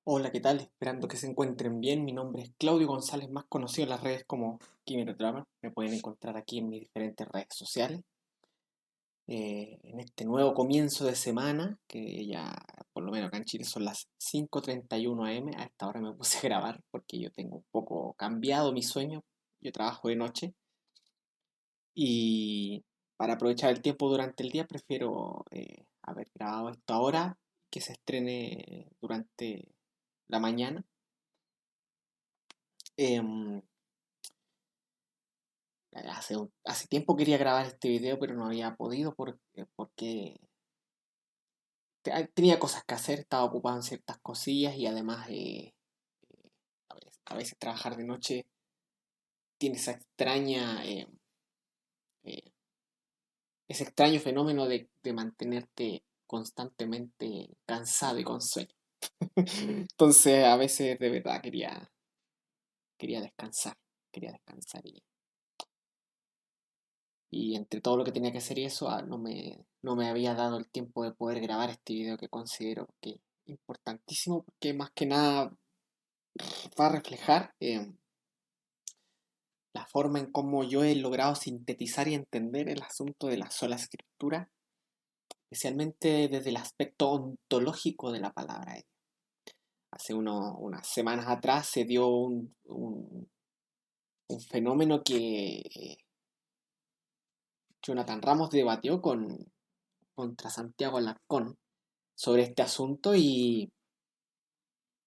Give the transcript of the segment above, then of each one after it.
Hola, ¿qué tal? Esperando que se encuentren bien. Mi nombre es Claudio González, más conocido en las redes como Kimero Drama. Me pueden encontrar aquí en mis diferentes redes sociales. En este nuevo comienzo de semana, que ya por lo menos acá en Chile son las 5:31 am. A esta hora me puse a grabar porque yo tengo un poco cambiado mi sueño. Yo trabajo de noche y para aprovechar el tiempo durante el día prefiero haber grabado esto ahora que se estrene durante la mañana. Em, hace tiempo quería grabar este video, pero no había podido porque tenía cosas que hacer, estaba ocupado en ciertas cosillas y además a veces trabajar de noche tiene eh, ese extraño fenómeno de mantenerte constantemente cansado y con sueño. Entonces a veces de verdad quería descansar, quería descansar y entre todo lo que tenía que hacer y eso, no me había dado el tiempo de poder grabar este video que considero que es importantísimo porque más que nada va a reflejar la forma en cómo yo he logrado sintetizar y entender el asunto de la sola escritura, especialmente desde el aspecto ontológico de la palabra. Hace unas semanas atrás se dio un fenómeno que Jonathan Ramos debatió contra Santiago Alarcón sobre este asunto y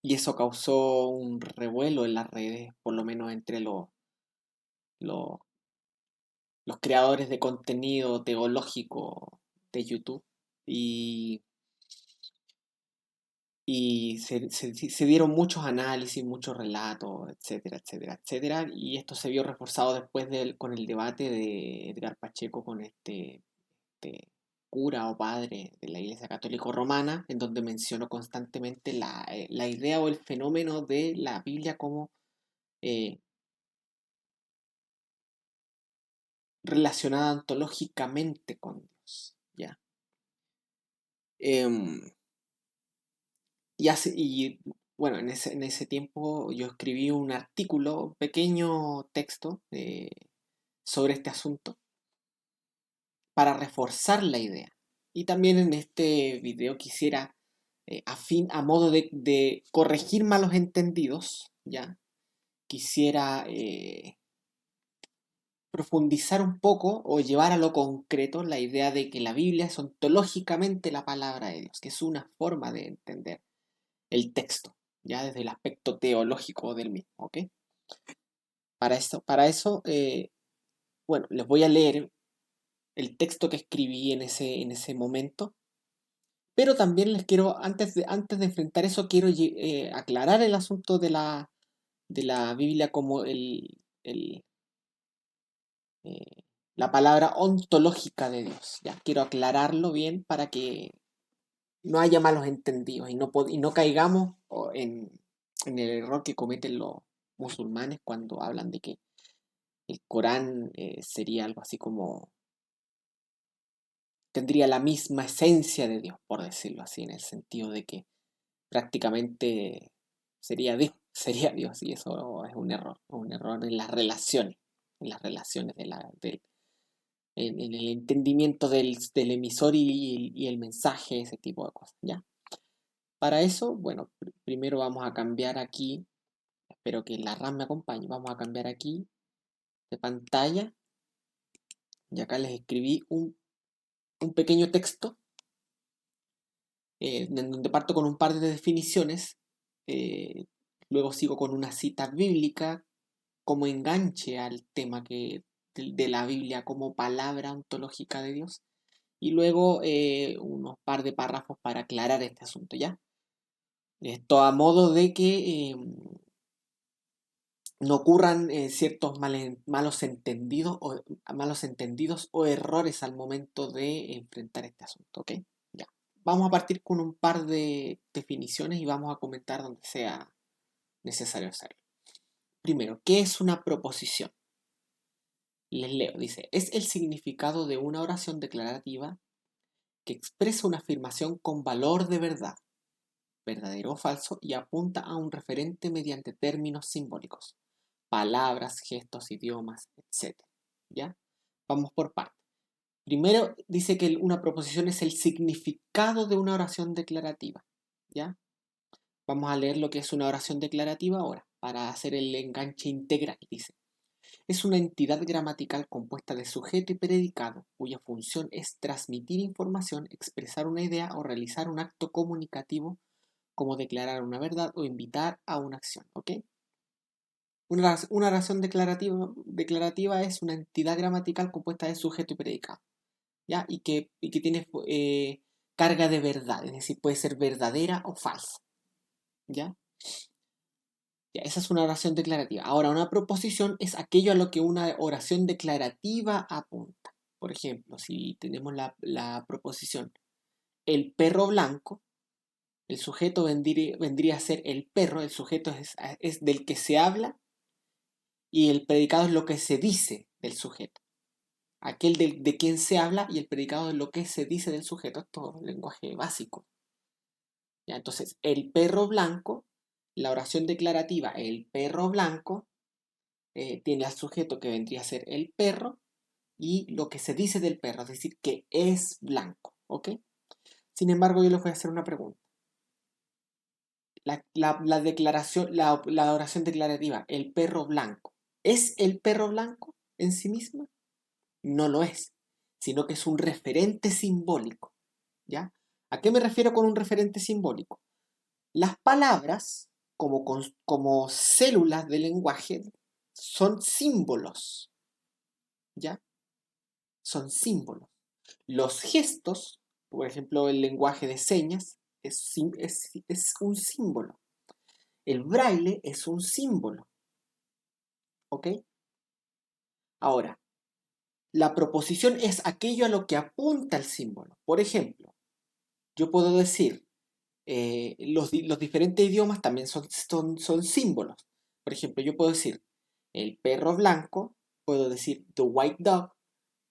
eso causó un revuelo en las redes, por lo menos entre los, los creadores de contenido teológico de YouTube. Y, y se dieron muchos análisis, muchos relatos, etcétera, etcétera, etcétera. Y esto se vio reforzado después con el debate de Edgar Pacheco con este cura o padre de la Iglesia Católica Romana, en donde mencionó constantemente la idea o el fenómeno de la Biblia como eh, relacionada ontológicamente con Dios. ¿Ya? Em, y bueno, en ese tiempo yo escribí un artículo, un pequeño texto sobre este asunto para reforzar la idea. Y también en este video quisiera, a modo de corregir malos entendidos, ¿ya? Quisiera profundizar un poco o llevar a lo concreto la idea de que la Biblia es ontológicamente la palabra de Dios, que es una forma de entender el texto, ya desde el aspecto teológico del mismo, ¿ok? Para eso, bueno, les voy a leer el texto que escribí en ese momento, pero también les quiero, antes de enfrentar eso, quiero aclarar el asunto de la Biblia como eh, la palabra ontológica de Dios. Ya quiero aclararlo bien para que no haya malos entendidos y no caigamos en el error que cometen los musulmanes cuando hablan de que el Corán sería algo así como tendría la misma esencia de Dios, por decirlo así, en el sentido de que prácticamente sería Dios, sería Dios, y eso es un error en las relaciones en el entendimiento del emisor y el mensaje, ese tipo de cosas, ¿ya? Para eso, bueno, primero vamos a cambiar aquí, espero que la RAM me acompañe, vamos a cambiar aquí de pantalla y acá les escribí un pequeño texto en donde parto con un par de definiciones, eh, luego sigo con una cita bíblica como enganche al tema de la Biblia como palabra ontológica de Dios y luego unos par de párrafos para aclarar este asunto, ¿ya? Esto a modo de que no ocurran ciertos malos entendidos o errores al momento de enfrentar este asunto, ¿ok? Ya. Vamos a partir con un par de definiciones y vamos a comentar donde sea necesario hacerlo. Primero, ¿qué es una proposición? Les leo, dice, es el significado de una oración declarativa que expresa una afirmación con valor de verdad, verdadero o falso y apunta a un referente mediante términos simbólicos, palabras, gestos, idiomas, etc. ¿Ya? Vamos por partes. Primero dice que una proposición es el significado de una oración declarativa. ¿Ya? Vamos a leer lo que es una oración declarativa ahora, para hacer el enganche integral. Dice, es una entidad gramatical compuesta de sujeto y predicado, cuya función es transmitir información, expresar una idea o realizar un acto comunicativo, como declarar una verdad o invitar a una acción. ¿Ok? Una oración declarativa es una entidad gramatical compuesta de sujeto y predicado, ¿ya? Y que tiene carga de verdad, es decir, puede ser verdadera o falsa, ¿ya? Ya, esa es una oración declarativa. Ahora, una proposición es aquello a lo que una oración declarativa apunta. Por ejemplo, si tenemos la proposición el perro blanco, el sujeto vendría a ser el perro, el sujeto es del que se habla y el predicado es lo que se dice del sujeto. Aquel de quien se habla y el predicado es lo que se dice del sujeto. Esto es lenguaje básico. ¿Ya? Entonces, el perro blanco, la oración declarativa, el perro blanco, tiene al sujeto que vendría a ser el perro y lo que se dice del perro, es decir, que es blanco. ¿Ok? Sin embargo, yo les voy a hacer una pregunta. La declaración, la oración declarativa, el perro blanco, ¿es el perro blanco en sí misma? No lo es, sino que es un referente simbólico. ¿Ya? ¿A qué me refiero con un referente simbólico? Las palabras, como células del lenguaje, son símbolos. ¿Ya? Son símbolos. Los gestos, por ejemplo, el lenguaje de señas, es un símbolo. El braille es un símbolo. ¿Ok? Ahora, la proposición es aquello a lo que apunta el símbolo. Por ejemplo, yo puedo decir, los diferentes idiomas también son símbolos. Por ejemplo, yo puedo decir el perro blanco, puedo decir the white dog,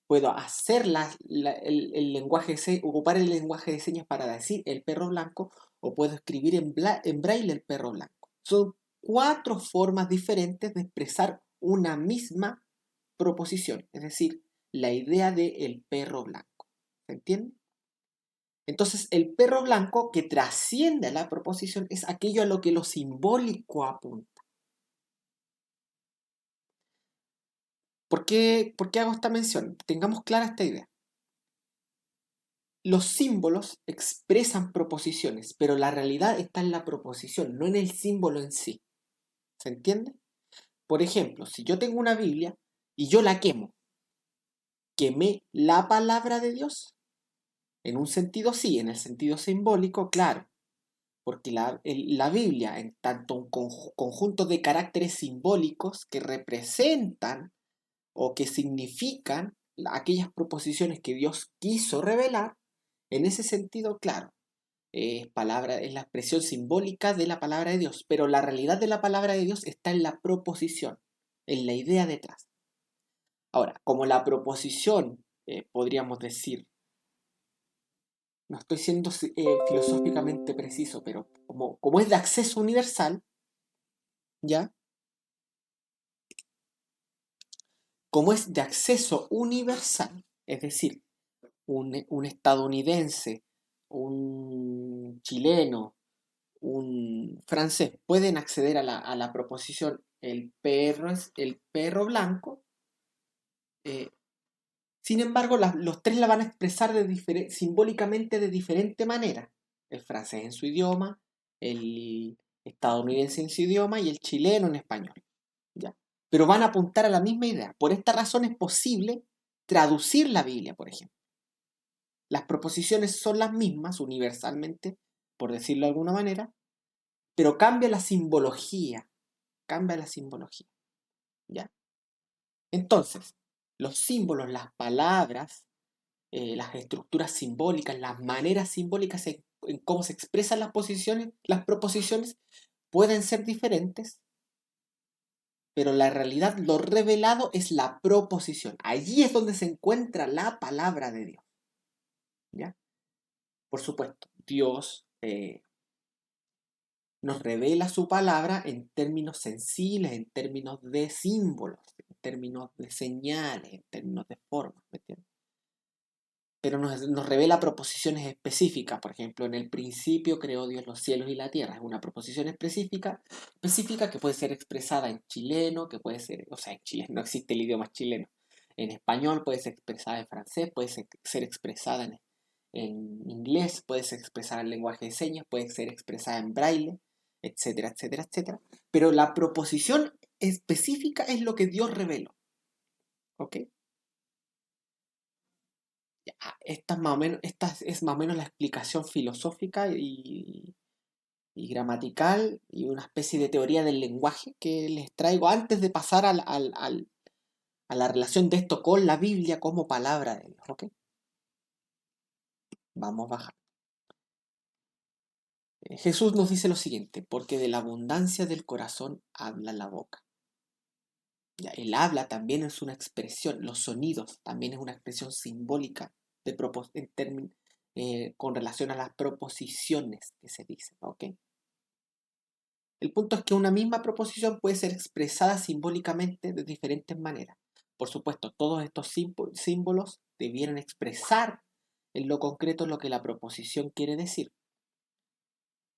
puedo hacer el lenguaje ocupar el lenguaje de señas para decir el perro blanco, o puedo escribir en braille el perro blanco. Son 4 formas diferentes de expresar una misma proposición, es decir, la idea de el perro blanco. ¿Se entiende? Entonces, el perro blanco que trasciende a la proposición es aquello a lo que lo simbólico apunta. ¿Por qué hago esta mención? Tengamos clara esta idea. Los símbolos expresan proposiciones, pero la realidad está en la proposición, no en el símbolo en sí. ¿Se entiende? Por ejemplo, si yo tengo una Biblia y yo la quemo, ¿quemé la palabra de Dios? En un sentido sí, en el sentido simbólico, claro. Porque la Biblia, en tanto un conjunto de caracteres simbólicos que representan o que significan aquellas proposiciones que Dios quiso revelar, en ese sentido, claro, es la expresión simbólica de la palabra de Dios, pero la realidad de la palabra de Dios está en la proposición, en la idea detrás. Ahora, como la proposición, podríamos decir, no estoy siendo filosóficamente preciso, pero como es de acceso universal, ¿ya? Como es de acceso universal, es decir, un estadounidense, un chileno, un francés pueden acceder a la proposición el perro es el perro blanco. eh, Sin embargo, los tres la van a expresar simbólicamente de diferente manera. El francés en su idioma, el estadounidense en su idioma y el chileno en español. ¿Ya? Pero van a apuntar a la misma idea. Por esta razón es posible traducir la Biblia, por ejemplo. Las proposiciones son las mismas universalmente, por decirlo de alguna manera, pero cambia la simbología. Cambia la simbología. ¿Ya? Entonces, los símbolos, las palabras, las estructuras simbólicas, las maneras simbólicas en cómo se expresan las proposiciones, pueden ser diferentes, pero la realidad, lo revelado es la proposición. Allí es donde se encuentra la palabra de Dios. ¿Ya? Por supuesto, Dios nos revela su palabra en términos sensibles, en términos de símbolos, en términos de señales, en términos de formas, ¿me entiendes? Pero nos revela proposiciones específicas. Por ejemplo, en el principio creó Dios los cielos y la tierra. Es una proposición específica que puede ser expresada en chileno, que puede ser, o sea, en chileno no existe el idioma chileno. En español puede ser expresada en francés, puede ser expresada en inglés, puede ser expresada en lenguaje de señas, puede ser expresada en braille, etcétera, etcétera, etcétera. Pero la proposición específica es lo que Dios reveló. ¿Ok? Esta es más o menos la explicación filosófica y gramatical y una especie de teoría del lenguaje que les traigo antes de pasar a la relación de esto con la Biblia como palabra de Dios. ¿Ok? Vamos a bajar. Jesús nos dice lo siguiente, porque de la abundancia del corazón habla la boca. Ya, el habla también es una expresión, los sonidos también es una expresión simbólica con relación a las proposiciones que se dicen. ¿Ok? El punto es que una misma proposición puede ser expresada simbólicamente de diferentes maneras. Por supuesto, todos estos símbolos debieran expresar en lo concreto lo que la proposición quiere decir.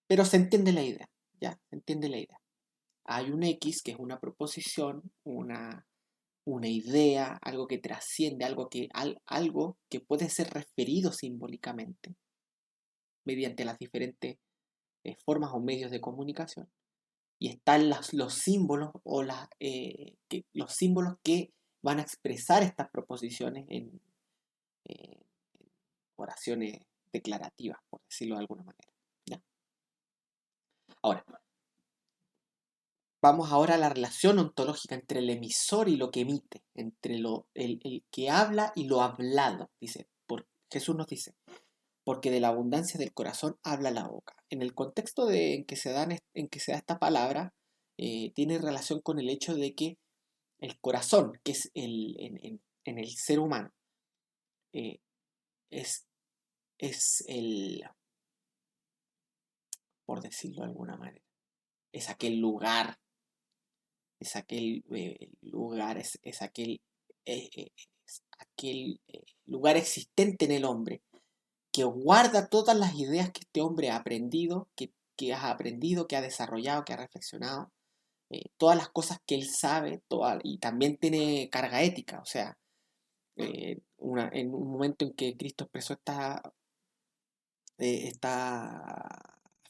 Pero se entiende la idea, ¿ya? Se entiende la idea. Hay un X que es una proposición, una idea, algo que trasciende, algo que puede ser referido simbólicamente mediante las diferentes formas o medios de comunicación. Y están los símbolos los símbolos que van a expresar estas proposiciones en oraciones declarativas, por decirlo de alguna manera. ¿Ya? Ahora, vamos ahora a la relación ontológica entre el emisor y lo que emite, entre el que habla y lo hablado. Jesús nos dice, porque de la abundancia del corazón habla la boca. En el contexto en que se da esta palabra, tiene relación con el hecho de que el corazón, que es en el ser humano, eh, es, es por decirlo de alguna manera, es aquel lugar, es aquel lugar existente en el hombre que guarda todas las ideas que este hombre ha aprendido, que ha desarrollado, que ha reflexionado, todas las cosas que él sabe, y también tiene carga ética, o sea, en un momento en que Cristo expresó esta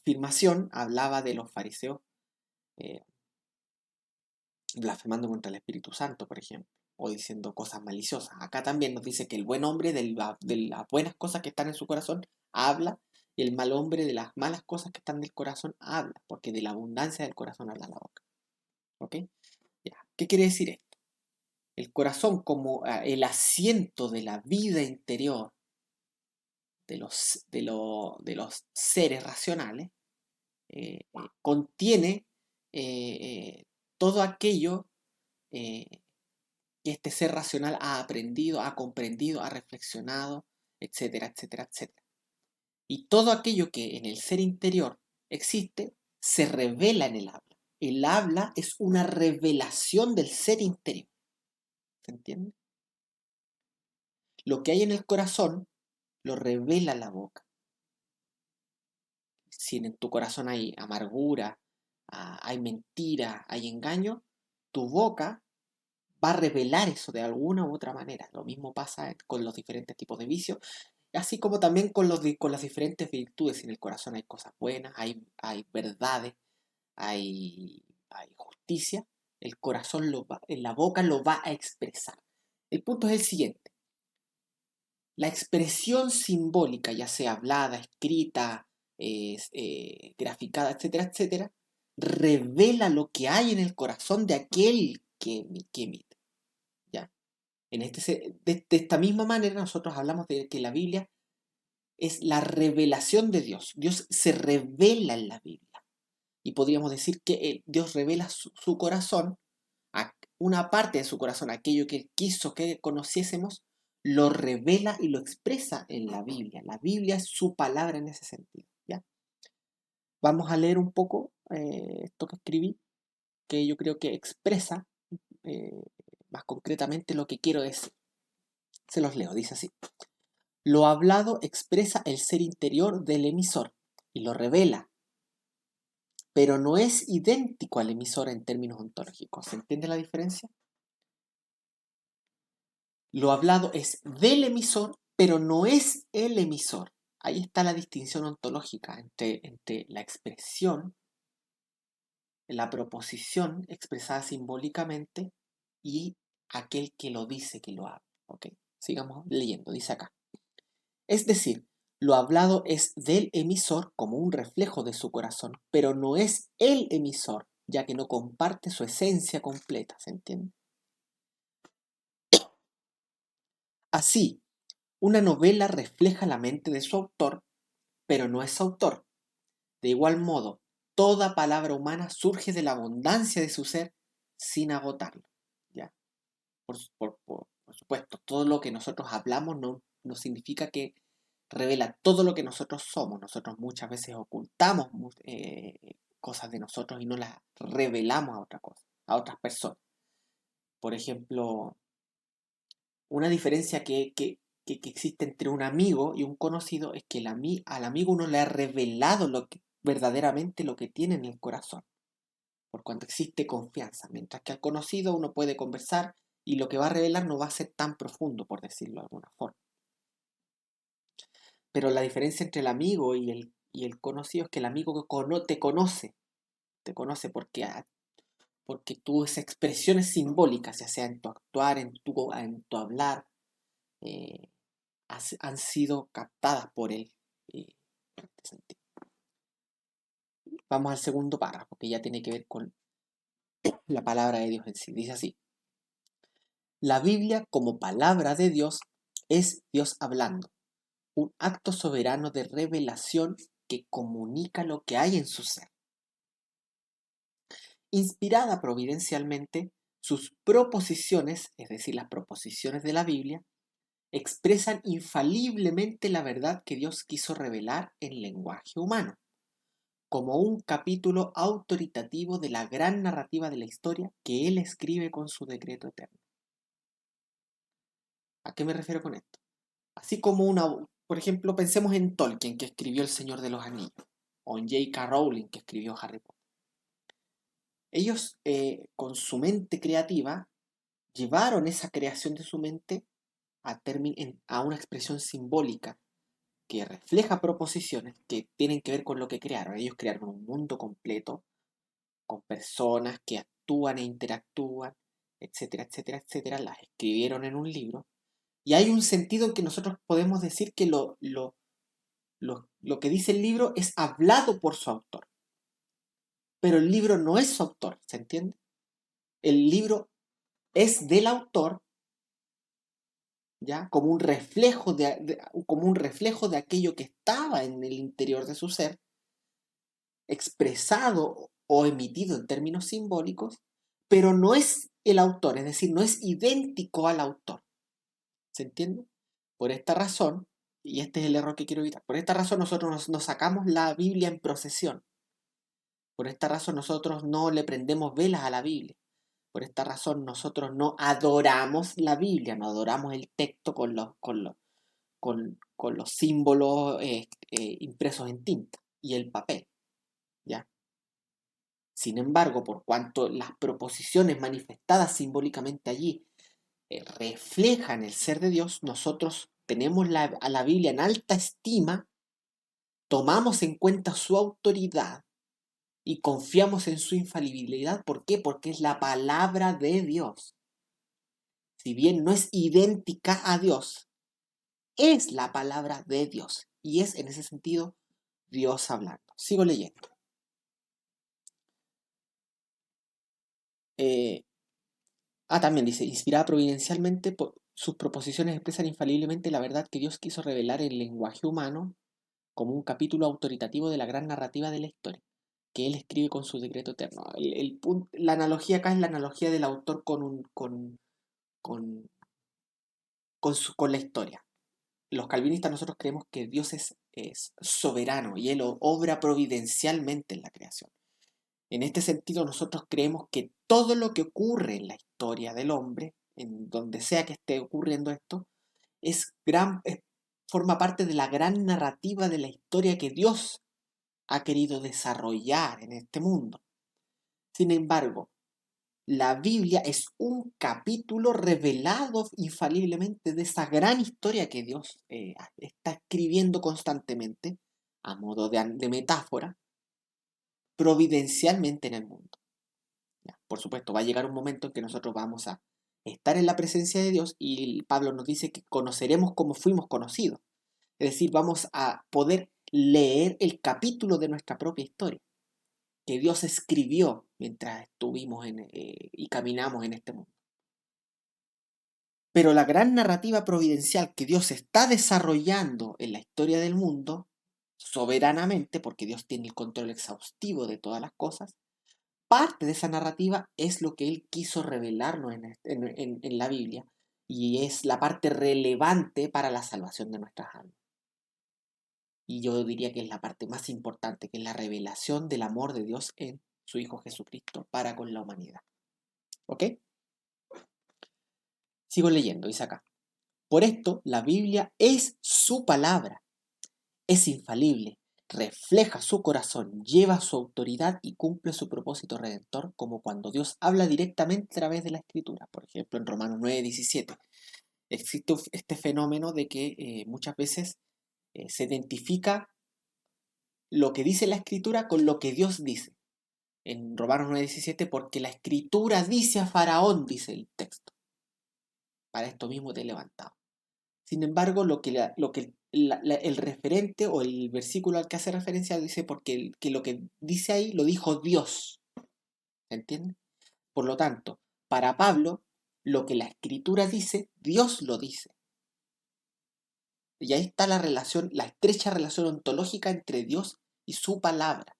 afirmación, hablaba de los fariseos eh, blasfemando contra el Espíritu Santo, por ejemplo, o diciendo cosas maliciosas. Acá también nos dice que el buen hombre de las buenas cosas que están en su corazón habla, y el mal hombre de las malas cosas que están en el corazón habla, porque de la abundancia del corazón habla la boca. ¿Ok? Ya. ¿Qué quiere decir esto? El corazón como el asiento de la vida interior de los seres racionales, contiene todo aquello eh, que este ser racional ha aprendido, ha comprendido, ha reflexionado, etcétera, etcétera, etcétera. Y todo aquello que en el ser interior existe se revela en el habla. El habla es una revelación del ser interior. ¿Se entiende? Lo que hay en el corazón lo revela la boca. Si en tu corazón hay amargura, hay mentira, hay engaño, tu boca va a revelar eso de alguna u otra manera. Lo mismo pasa con los diferentes tipos de vicios, así como también con las diferentes virtudes. Si en el corazón hay cosas buenas, hay verdades, hay justicia, el corazón en la boca lo va a expresar. El punto es el siguiente. La expresión simbólica, ya sea hablada, escrita, graficada, etcétera, etcétera, revela lo que hay en el corazón de aquel que emite. ¿Ya? De esta misma manera nosotros hablamos de que la Biblia es la revelación de Dios. Dios se revela en la Biblia. Y podríamos decir que Dios revela su corazón, una parte de su corazón, aquello que Él quiso que conociésemos, lo revela y lo expresa en la Biblia. La Biblia es su palabra en ese sentido. ¿Ya? vamos a leer un poco esto que escribí, que yo creo que expresa eh, más concretamente lo que quiero decir. Se los leo, dice así. Lo hablado expresa el ser interior del emisor y lo revela, pero no es idéntico al emisor en términos ontológicos. ¿Se entiende la diferencia? Lo hablado es del emisor, pero no es el emisor. Ahí está la distinción ontológica entre la expresión, la proposición expresada simbólicamente y aquel que lo dice, que lo habla. ¿Ok? Sigamos leyendo, dice acá. Es decir, lo hablado es del emisor como un reflejo de su corazón, pero no es el emisor, ya que no comparte su esencia completa, ¿se entiende? Así, una novela refleja la mente de su autor, pero no es autor. De igual modo, toda palabra humana surge de la abundancia de su ser sin agotarlo. ¿Ya? Por supuesto, todo lo que nosotros hablamos no significa que revela todo lo que nosotros somos. Nosotros muchas veces ocultamos cosas de nosotros y no las revelamos a otra cosa, a otras personas. Por ejemplo, una diferencia que existe entre un amigo y un conocido es que al amigo uno le ha revelado verdaderamente lo que tiene en el corazón, por cuanto existe confianza, mientras que al conocido uno puede conversar y lo que va a revelar no va a ser tan profundo, por decirlo de alguna forma. Pero la diferencia entre el amigo y el conocido es que el amigo te conoce porque tus expresiones simbólicas, ya sea en tu actuar, en tu hablar, eh, han sido captadas por él. En este sentido. Vamos al segundo párrafo, que ya tiene que ver con la palabra de Dios en sí. Dice así. La Biblia como palabra de Dios es Dios hablando, un acto soberano de revelación que comunica lo que hay en su ser. Inspirada providencialmente, sus proposiciones, es decir, las proposiciones de la Biblia, expresan infaliblemente la verdad que Dios quiso revelar en lenguaje humano, como un capítulo autoritativo de la gran narrativa de la historia que Él escribe con su decreto eterno. ¿A qué me refiero con esto? Así como por ejemplo, pensemos en Tolkien, que escribió El Señor de los Anillos, o en J.K. Rowling, que escribió Harry Potter. Ellos, con su mente creativa, llevaron esa creación de su mente a una expresión simbólica que refleja proposiciones que tienen que ver con lo que crearon. Ellos crearon un mundo completo con personas que actúan e interactúan, etcétera, etcétera, etcétera. Las escribieron en un libro. Y hay un sentido en que nosotros podemos decir que lo que dice el libro es hablado por su autor. Pero el libro no es su autor, ¿se entiende? El libro es del autor, ¿ya? Como un reflejo de aquello que estaba en el interior de su ser, expresado o emitido en términos simbólicos, pero no es el autor, es decir, no es idéntico al autor. ¿Se entiende? Por esta razón, y este es el error que quiero evitar, por esta razón nosotros nos sacamos la Biblia en procesión. Por esta razón nosotros no le prendemos velas a la Biblia. Por esta razón nosotros no adoramos la Biblia, no adoramos el texto con los símbolos impresos en tinta y el papel. ¿Ya? Sin embargo, por cuanto las proposiciones manifestadas simbólicamente allí reflejan el ser de Dios, nosotros tenemos a la Biblia en alta estima, tomamos en cuenta su autoridad y confiamos en su infalibilidad. ¿Por qué? Porque es la palabra de Dios. Si bien no es idéntica a Dios, es la palabra de Dios. Y es en ese sentido Dios hablando. Sigo leyendo. Eh, También dice, inspirada providencialmente, sus proposiciones expresan infaliblemente la verdad que Dios quiso revelar en el lenguaje humano como un capítulo autoritativo de la gran narrativa de la historia, que él escribe con su decreto eterno. La analogía acá es la analogía del autor con la historia. los calvinistas nosotros creemos que Dios es soberano y Él obra providencialmente en la creación. En este sentido, nosotros creemos que todo lo que ocurre en la historia del hombre, en donde sea que esté ocurriendo esto, forma parte de la gran narrativa de la historia que Dios ha querido desarrollar en este mundo. Sin embargo, la Biblia es un capítulo revelado infaliblemente de esa gran historia que Dios está escribiendo constantemente, a modo de metáfora, providencialmente en el mundo. Ya, por supuesto, va a llegar un momento en que nosotros vamos a estar en la presencia de Dios y Pablo nos dice que conoceremos como fuimos conocidos. Es decir, vamos a poder leer el capítulo de nuestra propia historia que Dios escribió mientras estuvimos y caminamos en este mundo. Pero la gran narrativa providencial que Dios está desarrollando en la historia del mundo, soberanamente, porque Dios tiene el control exhaustivo de todas las cosas, parte de esa narrativa es lo que Él quiso revelarnos en la Biblia y es la parte relevante para la salvación de nuestras almas. Y yo diría que es la parte más importante, que es la revelación del amor de Dios en su Hijo Jesucristo para con la humanidad. ¿Ok? Sigo leyendo, dice acá. Por esto, la Biblia es su palabra, es infalible, refleja su corazón, lleva su autoridad y cumple su propósito redentor, como cuando Dios habla directamente a través de la Escritura. Por ejemplo, en Romanos 9:17 existe este fenómeno de que muchas veces se identifica lo que dice la Escritura con lo que Dios dice. En Romanos 9:17, porque la Escritura dice a Faraón, dice el texto, para esto mismo te he levantado. Sin embargo, el referente o el versículo al que hace referencia dice porque que lo que dice ahí lo dijo Dios. ¿Se entiende? Por lo tanto, para Pablo, lo que la Escritura dice, Dios lo dice. Y ahí está la relación, la estrecha relación ontológica entre Dios y su palabra.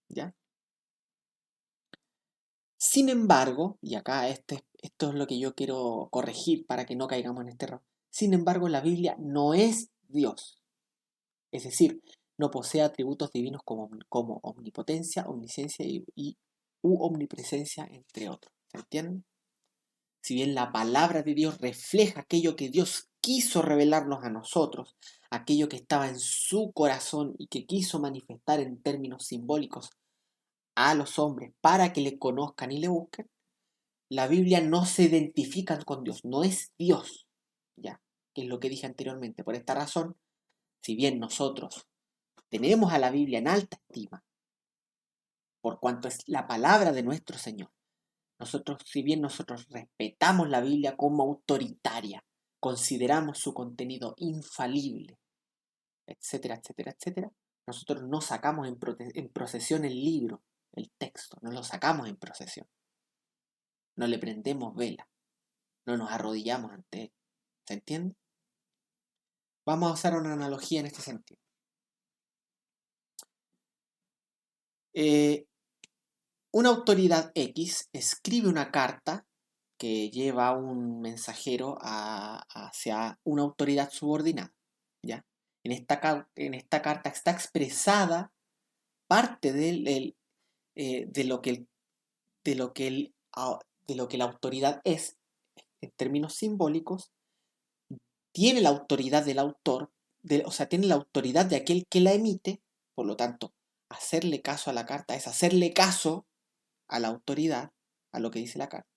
¿Ya? Sin embargo, y acá esto es lo que yo quiero corregir para que no caigamos en este error. Sin embargo, la Biblia no es Dios. Es decir, no posee atributos divinos como omnipotencia, omnisciencia u omnipresencia, entre otros. ¿Se entiende? Si bien la palabra de Dios refleja aquello que Dios quiso revelarnos a nosotros, aquello que estaba en su corazón y que quiso manifestar en términos simbólicos a los hombres para que le conozcan y le busquen, la Biblia no se identifica con Dios, no es Dios, ya, que es lo que dije anteriormente. Por esta razón, si bien nosotros tenemos a la Biblia en alta estima, por cuanto es la palabra de nuestro Señor, si bien nosotros respetamos la Biblia como autoritaria, consideramos su contenido infalible, etcétera, etcétera, etcétera, nosotros no sacamos en procesión el libro, el texto, no lo sacamos en procesión, no le prendemos vela, no nos arrodillamos ante él. ¿Se entiende? Vamos a usar una analogía en este sentido. Eh, una autoridad X escribe una carta que lleva un mensajero hacia una autoridad subordinada, ¿ya? En esta carta está expresada parte de lo que la autoridad es, en términos simbólicos, tiene la autoridad del autor, o sea, tiene la autoridad de aquel que la emite, por lo tanto, hacerle caso a la carta es hacerle caso a la autoridad, a lo que dice la carta.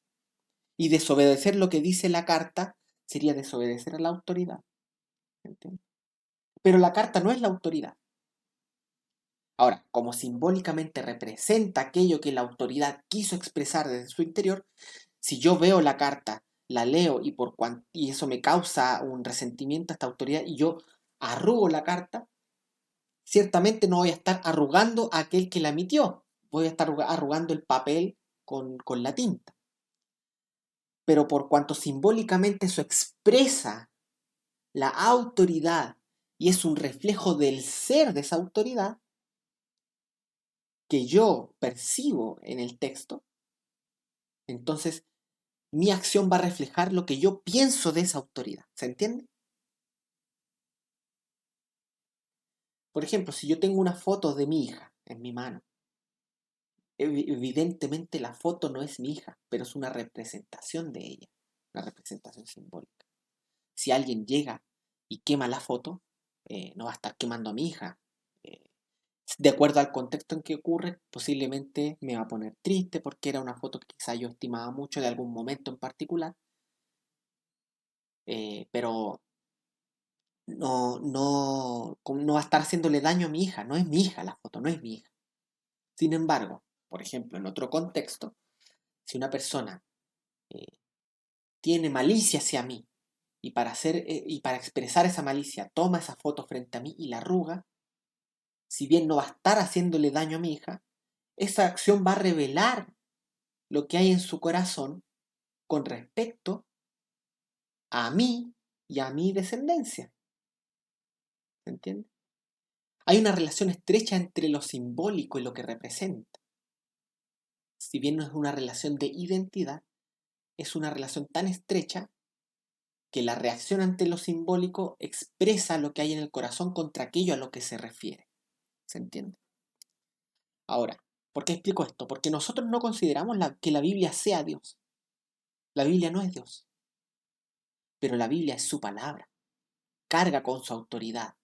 Y desobedecer lo que dice la carta sería desobedecer a la autoridad. ¿Entiendes? Pero la carta no es la autoridad. Ahora, como simbólicamente representa aquello que la autoridad quiso expresar desde su interior, si yo veo la carta, la leo y eso me causa un resentimiento a esta autoridad y yo arrugo la carta, ciertamente no voy a estar arrugando a aquel que la emitió, voy a estar arrugando el papel con la tinta. Pero por cuanto simbólicamente eso expresa la autoridad y es un reflejo del ser de esa autoridad que yo percibo en el texto, entonces mi acción va a reflejar lo que yo pienso de esa autoridad. ¿Se entiende? Por ejemplo, si yo tengo una foto de mi hija en mi mano, evidentemente la foto no es mi hija, pero es una representación de ella, una representación simbólica. Si alguien llega y quema la foto, no va a estar quemando a mi hija. Eh, de acuerdo al contexto en que ocurre, posiblemente me va a poner triste porque era una foto que quizá yo estimaba mucho de algún momento en particular, pero no va a estar haciéndole daño a mi hija, no es mi hija la foto, no es mi hija. Sin embargo, por ejemplo, en otro contexto, si una persona eh, tiene malicia hacia mí y para expresar esa malicia toma esa foto frente a mí y la arruga, si bien no va a estar haciéndole daño a mi hija, esa acción va a revelar lo que hay en su corazón con respecto a mí y a mi descendencia. ¿Se entiende? Hay una relación estrecha entre lo simbólico y lo que representa. Si bien no es una relación de identidad, es una relación tan estrecha que la reacción ante lo simbólico expresa lo que hay en el corazón contra aquello a lo que se refiere. ¿Se entiende? Ahora, ¿por qué explico esto? Porque nosotros no consideramos que la Biblia sea Dios. La Biblia no es Dios, pero la Biblia es su palabra, carga con su autoridad,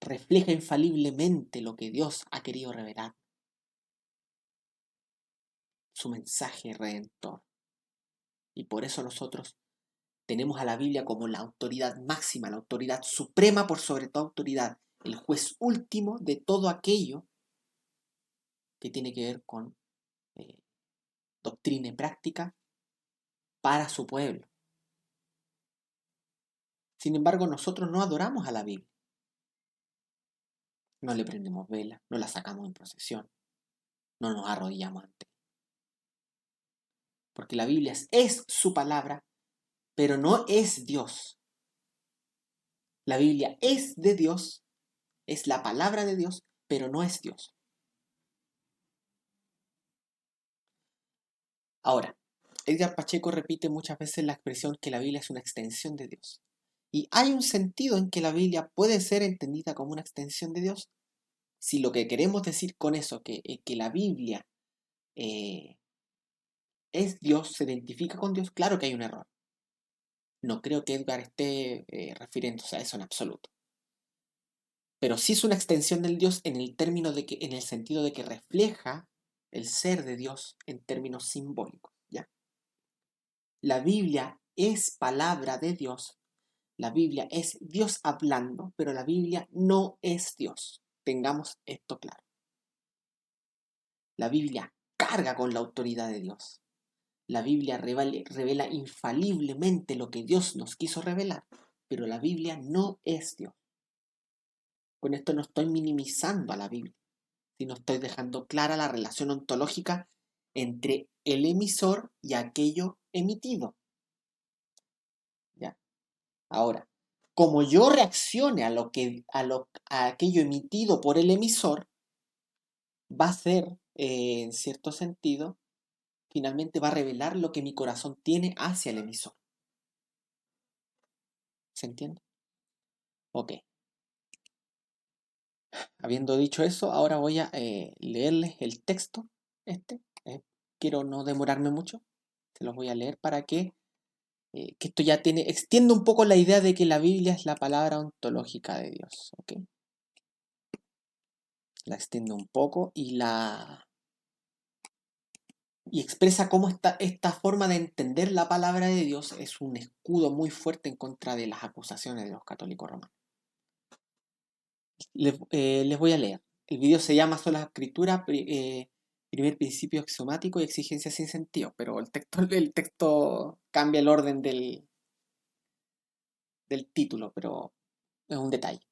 refleja infaliblemente lo que Dios ha querido revelar, su mensaje redentor. Y por eso nosotros tenemos a la Biblia como la autoridad máxima, la autoridad suprema por sobre toda autoridad, el juez último de todo aquello que tiene que ver con eh, doctrina y práctica para su pueblo. Sin embargo, nosotros no adoramos a la Biblia, no le prendemos vela, no la sacamos en procesión, no nos arrodillamos ante ella, porque la Biblia es su palabra, pero no es Dios. La Biblia es de Dios, es la palabra de Dios, pero no es Dios. Ahora, Edgar Pacheco repite muchas veces la expresión que la Biblia es una extensión de Dios. Y hay un sentido en que la Biblia puede ser entendida como una extensión de Dios. Si lo que queremos decir con eso, que la Biblia eh, es Dios, se identifica con Dios, claro que hay un error. No creo que Edgar esté refiriéndose a eso en absoluto. Pero sí es una extensión del Dios en el término de que, en el sentido de que refleja el ser de Dios en términos simbólicos, ¿ya? La Biblia es palabra de Dios. La Biblia es Dios hablando, pero la Biblia no es Dios. Tengamos esto claro. La Biblia carga con la autoridad de Dios. La Biblia revela infaliblemente lo que Dios nos quiso revelar, pero la Biblia no es Dios. Con esto no estoy minimizando a la Biblia, sino estoy dejando clara la relación ontológica entre el emisor y aquello emitido. ¿Ya? Ahora, como yo reaccione a aquello emitido por el emisor, va a ser, en cierto sentido, finalmente va a revelar lo que mi corazón tiene hacia el emisor. ¿Se entiende? Ok. Habiendo dicho eso, ahora voy a leerles el texto. Este. Quiero no demorarme mucho. Se los voy a leer para que esto ya extiende un poco la idea de que la Biblia es la palabra ontológica de Dios. ¿Ok? La extiendo un poco y expresa cómo esta forma de entender la palabra de Dios es un escudo muy fuerte en contra de las acusaciones de los católicos romanos. Les voy a leer. El video se llama Sola Escritura, primer principio axiomático y exigencia sin sentido, pero el texto cambia el orden del título, pero es un detalle.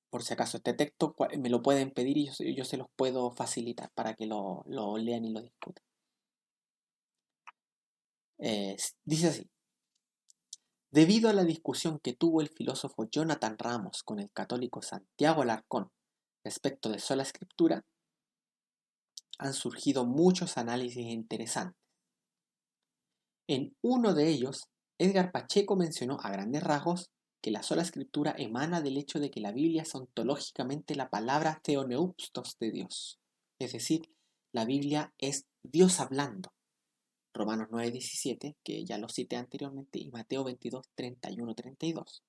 Por si acaso, este texto me lo pueden pedir y yo se los puedo facilitar para que lo lean y lo discutan. Dice así. Debido a la discusión que tuvo el filósofo Jonathan Ramos con el católico Santiago Alarcón respecto de sola escritura, han surgido muchos análisis interesantes. En uno de ellos, Edgar Pacheco mencionó a grandes rasgos que la sola escritura emana del hecho de que la Biblia es ontológicamente la palabra theoneustos de Dios. Es decir, la Biblia es Dios hablando. Romanos 9:17, que ya lo cité anteriormente, y Mateo 22, 31, 32.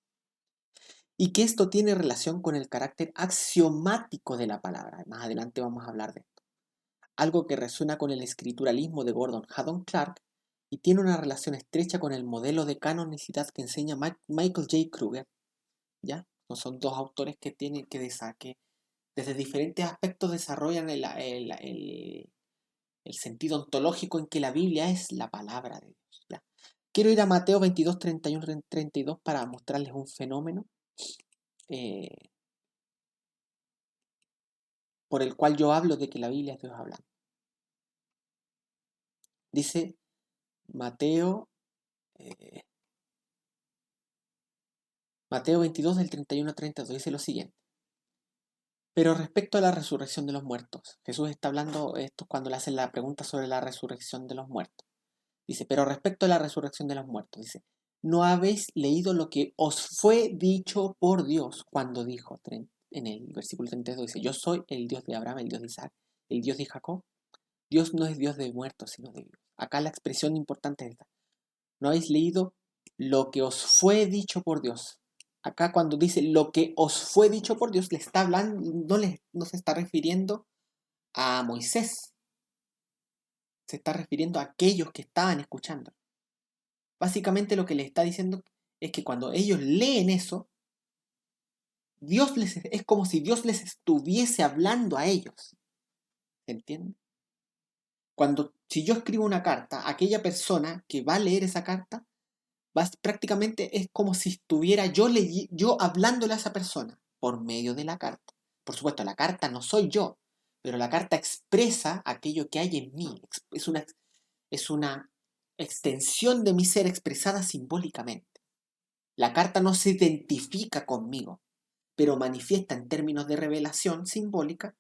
Y que esto tiene relación con el carácter axiomático de la palabra. Más adelante vamos a hablar de esto. Algo que resuena con el escrituralismo de Gordon Haddon Clark y tiene una relación estrecha con el modelo de canonicidad que enseña Michael J. Kruger. ¿Ya? Son dos autores que tienen que desde diferentes aspectos desarrollan el sentido ontológico en que la Biblia es la palabra de Dios. ¿Ya? Quiero ir a Mateo 22, 31, 32 para mostrarles un fenómeno eh, por el cual yo hablo de que la Biblia es Dios hablando. Dice Mateo, eh, Mateo 22 del 31 al 32, dice lo siguiente. Pero respecto a la resurrección de los muertos, Jesús está hablando, esto es cuando le hacen la pregunta sobre la resurrección de los muertos. Dice, pero respecto a la resurrección de los muertos, dice, ¿no habéis leído lo que os fue dicho por Dios cuando dijo, en el versículo 32, dice, yo soy el Dios de Abraham, el Dios de Isaac, el Dios de Jacob? Dios no es Dios de muertos, sino de vivos. Acá la expresión importante es esta. ¿No habéis leído lo que os fue dicho por Dios? Acá cuando dice lo que os fue dicho por Dios, le está hablando, no se está refiriendo a Moisés, se está refiriendo a aquellos que estaban escuchando. Básicamente lo que le está diciendo es que cuando ellos leen eso, es como si Dios les estuviese hablando a ellos. ¿Se entiende? Si yo escribo una carta, aquella persona que va a leer esa carta, prácticamente es como si estuviera yo hablándole a esa persona por medio de la carta. Por supuesto, la carta no soy yo, pero la carta expresa aquello que hay en mí. Es una extensión de mi ser expresada simbólicamente. La carta no se identifica conmigo, pero manifiesta en términos de revelación simbólica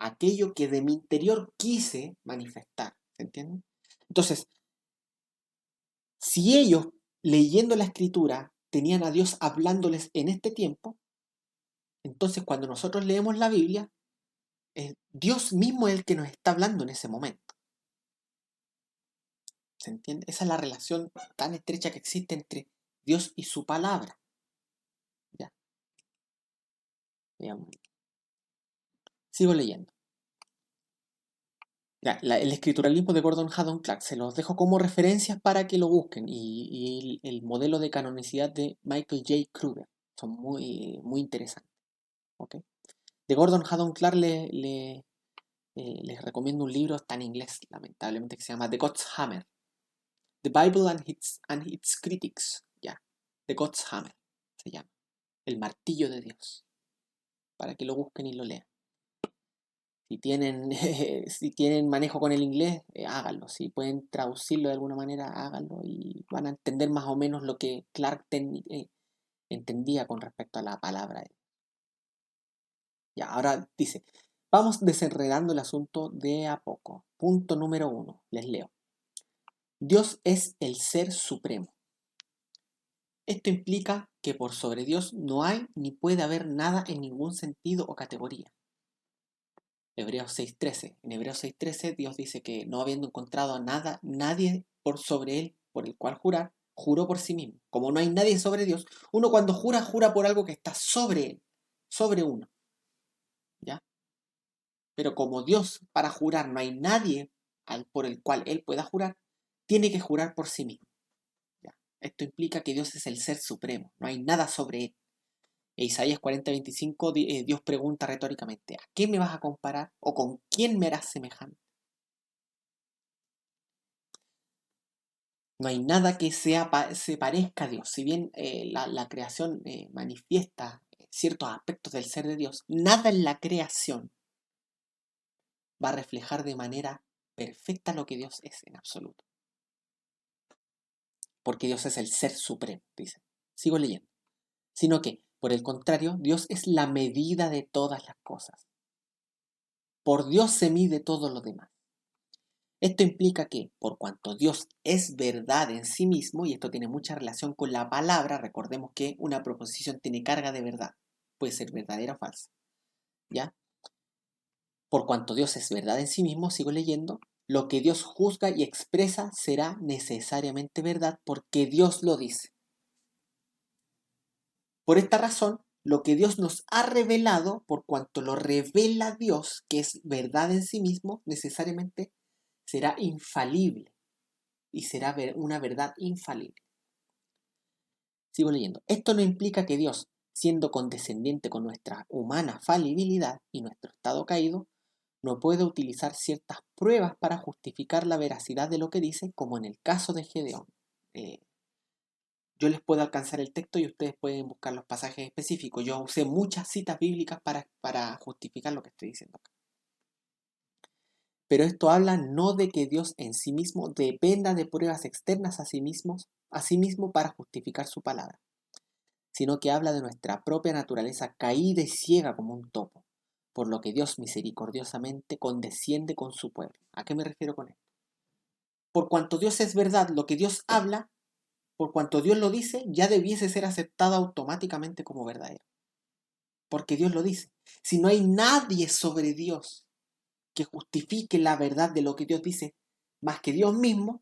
aquello que de mi interior quise manifestar. ¿Se entiende? Entonces, si ellos, leyendo la escritura, tenían a Dios hablándoles en este tiempo, entonces cuando nosotros leemos la Biblia, Dios mismo es el que nos está hablando en ese momento. ¿Se entiende? Esa es la relación tan estrecha que existe entre Dios y su palabra. Ya, veamos. Sigo leyendo. Ya, el escrituralismo de Gordon Haddon Clark se los dejo como referencias para que lo busquen y el modelo de canonicidad de Michael J. Kruger son muy interesantes. ¿Okay? De Gordon Haddon Clark les recomiendo un libro, está en inglés lamentablemente, que se llama The God's Hammer. The Bible and its Critics. Ya, The God's Hammer se llama. El martillo de Dios. Para que lo busquen y lo lean. Si tienen, si tienen manejo con el inglés, háganlo. Si pueden traducirlo de alguna manera, háganlo y van a entender más o menos lo que Clark entendía con respecto a la palabra. Ya, ahora dice, vamos desenredando el asunto de a poco. Punto número 1, les leo. Dios es el ser supremo. Esto implica que por sobre Dios no hay ni puede haber nada en ningún sentido o categoría. Hebreos 6:13. En Hebreos 6:13 Dios dice que no habiendo encontrado a nadie por sobre él por el cual jurar, juró por sí mismo. Como no hay nadie sobre Dios, uno cuando jura por algo que está sobre él, sobre uno. ¿Ya? Pero como Dios para jurar no hay nadie por el cual él pueda jurar, tiene que jurar por sí mismo. ¿Ya? Esto implica que Dios es el ser supremo, no hay nada sobre él. En Isaías 40:25 Dios pregunta retóricamente, ¿a qué me vas a comparar o con quién me harás semejante? No hay nada que se parezca a Dios. Si bien la creación manifiesta ciertos aspectos del ser de Dios, nada en la creación va a reflejar de manera perfecta lo que Dios es en absoluto. Porque Dios es el ser supremo, dice. Sigo leyendo. Sino que, por el contrario, Dios es la medida de todas las cosas. Por Dios se mide todo lo demás. Esto implica que, por cuanto Dios es verdad en sí mismo, y esto tiene mucha relación con la palabra, recordemos que una proposición tiene carga de verdad, puede ser verdadera o falsa, ¿ya? Por cuanto Dios es verdad en sí mismo, sigo leyendo, lo que Dios juzga y expresa será necesariamente verdad porque Dios lo dice. Por esta razón, lo que Dios nos ha revelado, por cuanto lo revela Dios, que es verdad en sí mismo, necesariamente será infalible y será una verdad infalible. Sigo leyendo. Esto no implica que Dios, siendo condescendiente con nuestra humana falibilidad y nuestro estado caído, no puede utilizar ciertas pruebas para justificar la veracidad de lo que dice, como en el caso de Gedeón. Eh, yo les puedo alcanzar el texto y ustedes pueden buscar los pasajes específicos. Yo usé muchas citas bíblicas para justificar lo que estoy diciendo acá. Pero esto habla no de que Dios en sí mismo dependa de pruebas externas a sí mismo para justificar su palabra, sino que habla de nuestra propia naturaleza caída y ciega como un topo, por lo que Dios misericordiosamente condesciende con su pueblo. ¿A qué me refiero con esto? Por cuanto Dios es verdad, lo que Dios habla, por cuanto Dios lo dice, ya debiese ser aceptado automáticamente como verdadero. Porque Dios lo dice. Si no hay nadie sobre Dios que justifique la verdad de lo que Dios dice, más que Dios mismo,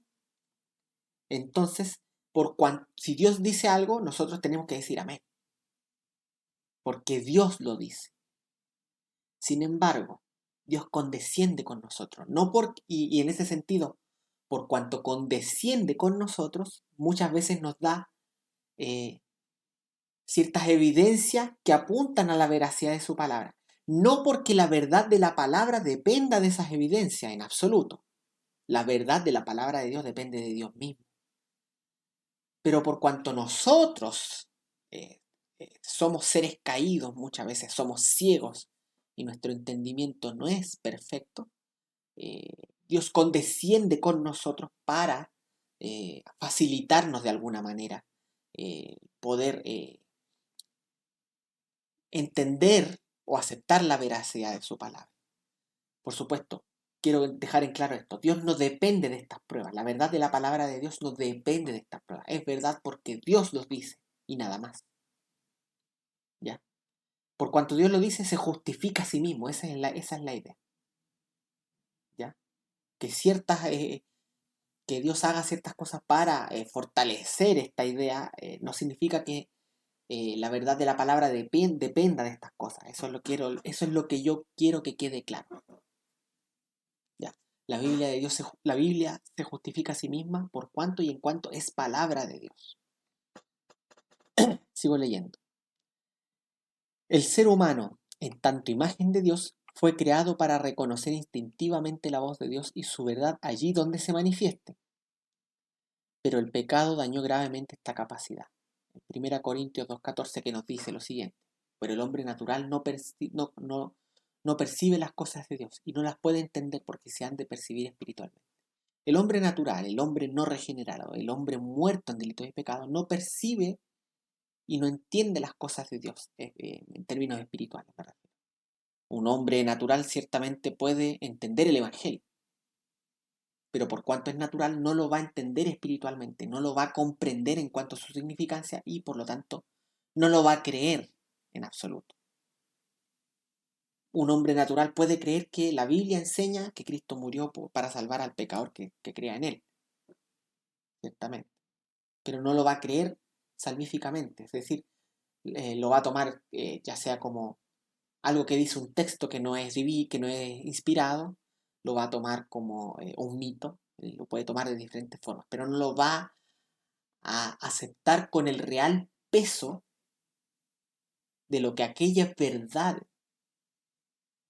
entonces, si Dios dice algo, nosotros tenemos que decir amén. Porque Dios lo dice. Sin embargo, Dios condesciende con nosotros. Y en ese sentido, por cuanto condesciende con nosotros, muchas veces nos da eh, ciertas evidencias que apuntan a la veracidad de su palabra. No porque la verdad de la palabra dependa de esas evidencias en absoluto. La verdad de la palabra de Dios depende de Dios mismo. Pero por cuanto nosotros somos seres caídos, muchas veces somos ciegos y nuestro entendimiento no es perfecto, Dios condesciende con nosotros para facilitarnos de alguna manera poder entender o aceptar la veracidad de su palabra. Por supuesto, quiero dejar en claro esto. Dios no depende de estas pruebas. La verdad de la palabra de Dios no depende de estas pruebas. Es verdad porque Dios los dice y nada más. ¿Ya? Por cuanto Dios lo dice, se justifica a sí mismo. Esa es la idea. ¿Ya? Que que Dios haga ciertas cosas para fortalecer esta idea no significa que la verdad de la palabra dependa de estas cosas. Eso es lo que yo quiero que quede claro. ¿Ya? La Biblia se justifica a sí misma por cuanto y en cuanto es palabra de Dios. Sigo leyendo. El ser humano, en tanto imagen de Dios, fue creado para reconocer instintivamente la voz de Dios y su verdad allí donde se manifieste. Pero el pecado dañó gravemente esta capacidad. En 1 Corintios 2:14 que nos dice lo siguiente. Pero el hombre natural no percibe las cosas de Dios y no las puede entender porque se han de percibir espiritualmente. El hombre natural, el hombre no regenerado, el hombre muerto en delitos y pecados, no percibe y no entiende las cosas de Dios en términos espirituales. ¿Verdad? Un hombre natural ciertamente puede entender el Evangelio, pero por cuanto es natural no lo va a entender espiritualmente, no lo va a comprender en cuanto a su significancia y por lo tanto no lo va a creer en absoluto. Un hombre natural puede creer que la Biblia enseña que Cristo murió para salvar al pecador que crea en él, ciertamente, pero no lo va a creer salvíficamente, es decir, lo va a tomar ya sea como algo que dice un texto que no es inspirado, lo va a tomar como un mito, lo puede tomar de diferentes formas, pero no lo va a aceptar con el real peso de lo que aquella verdad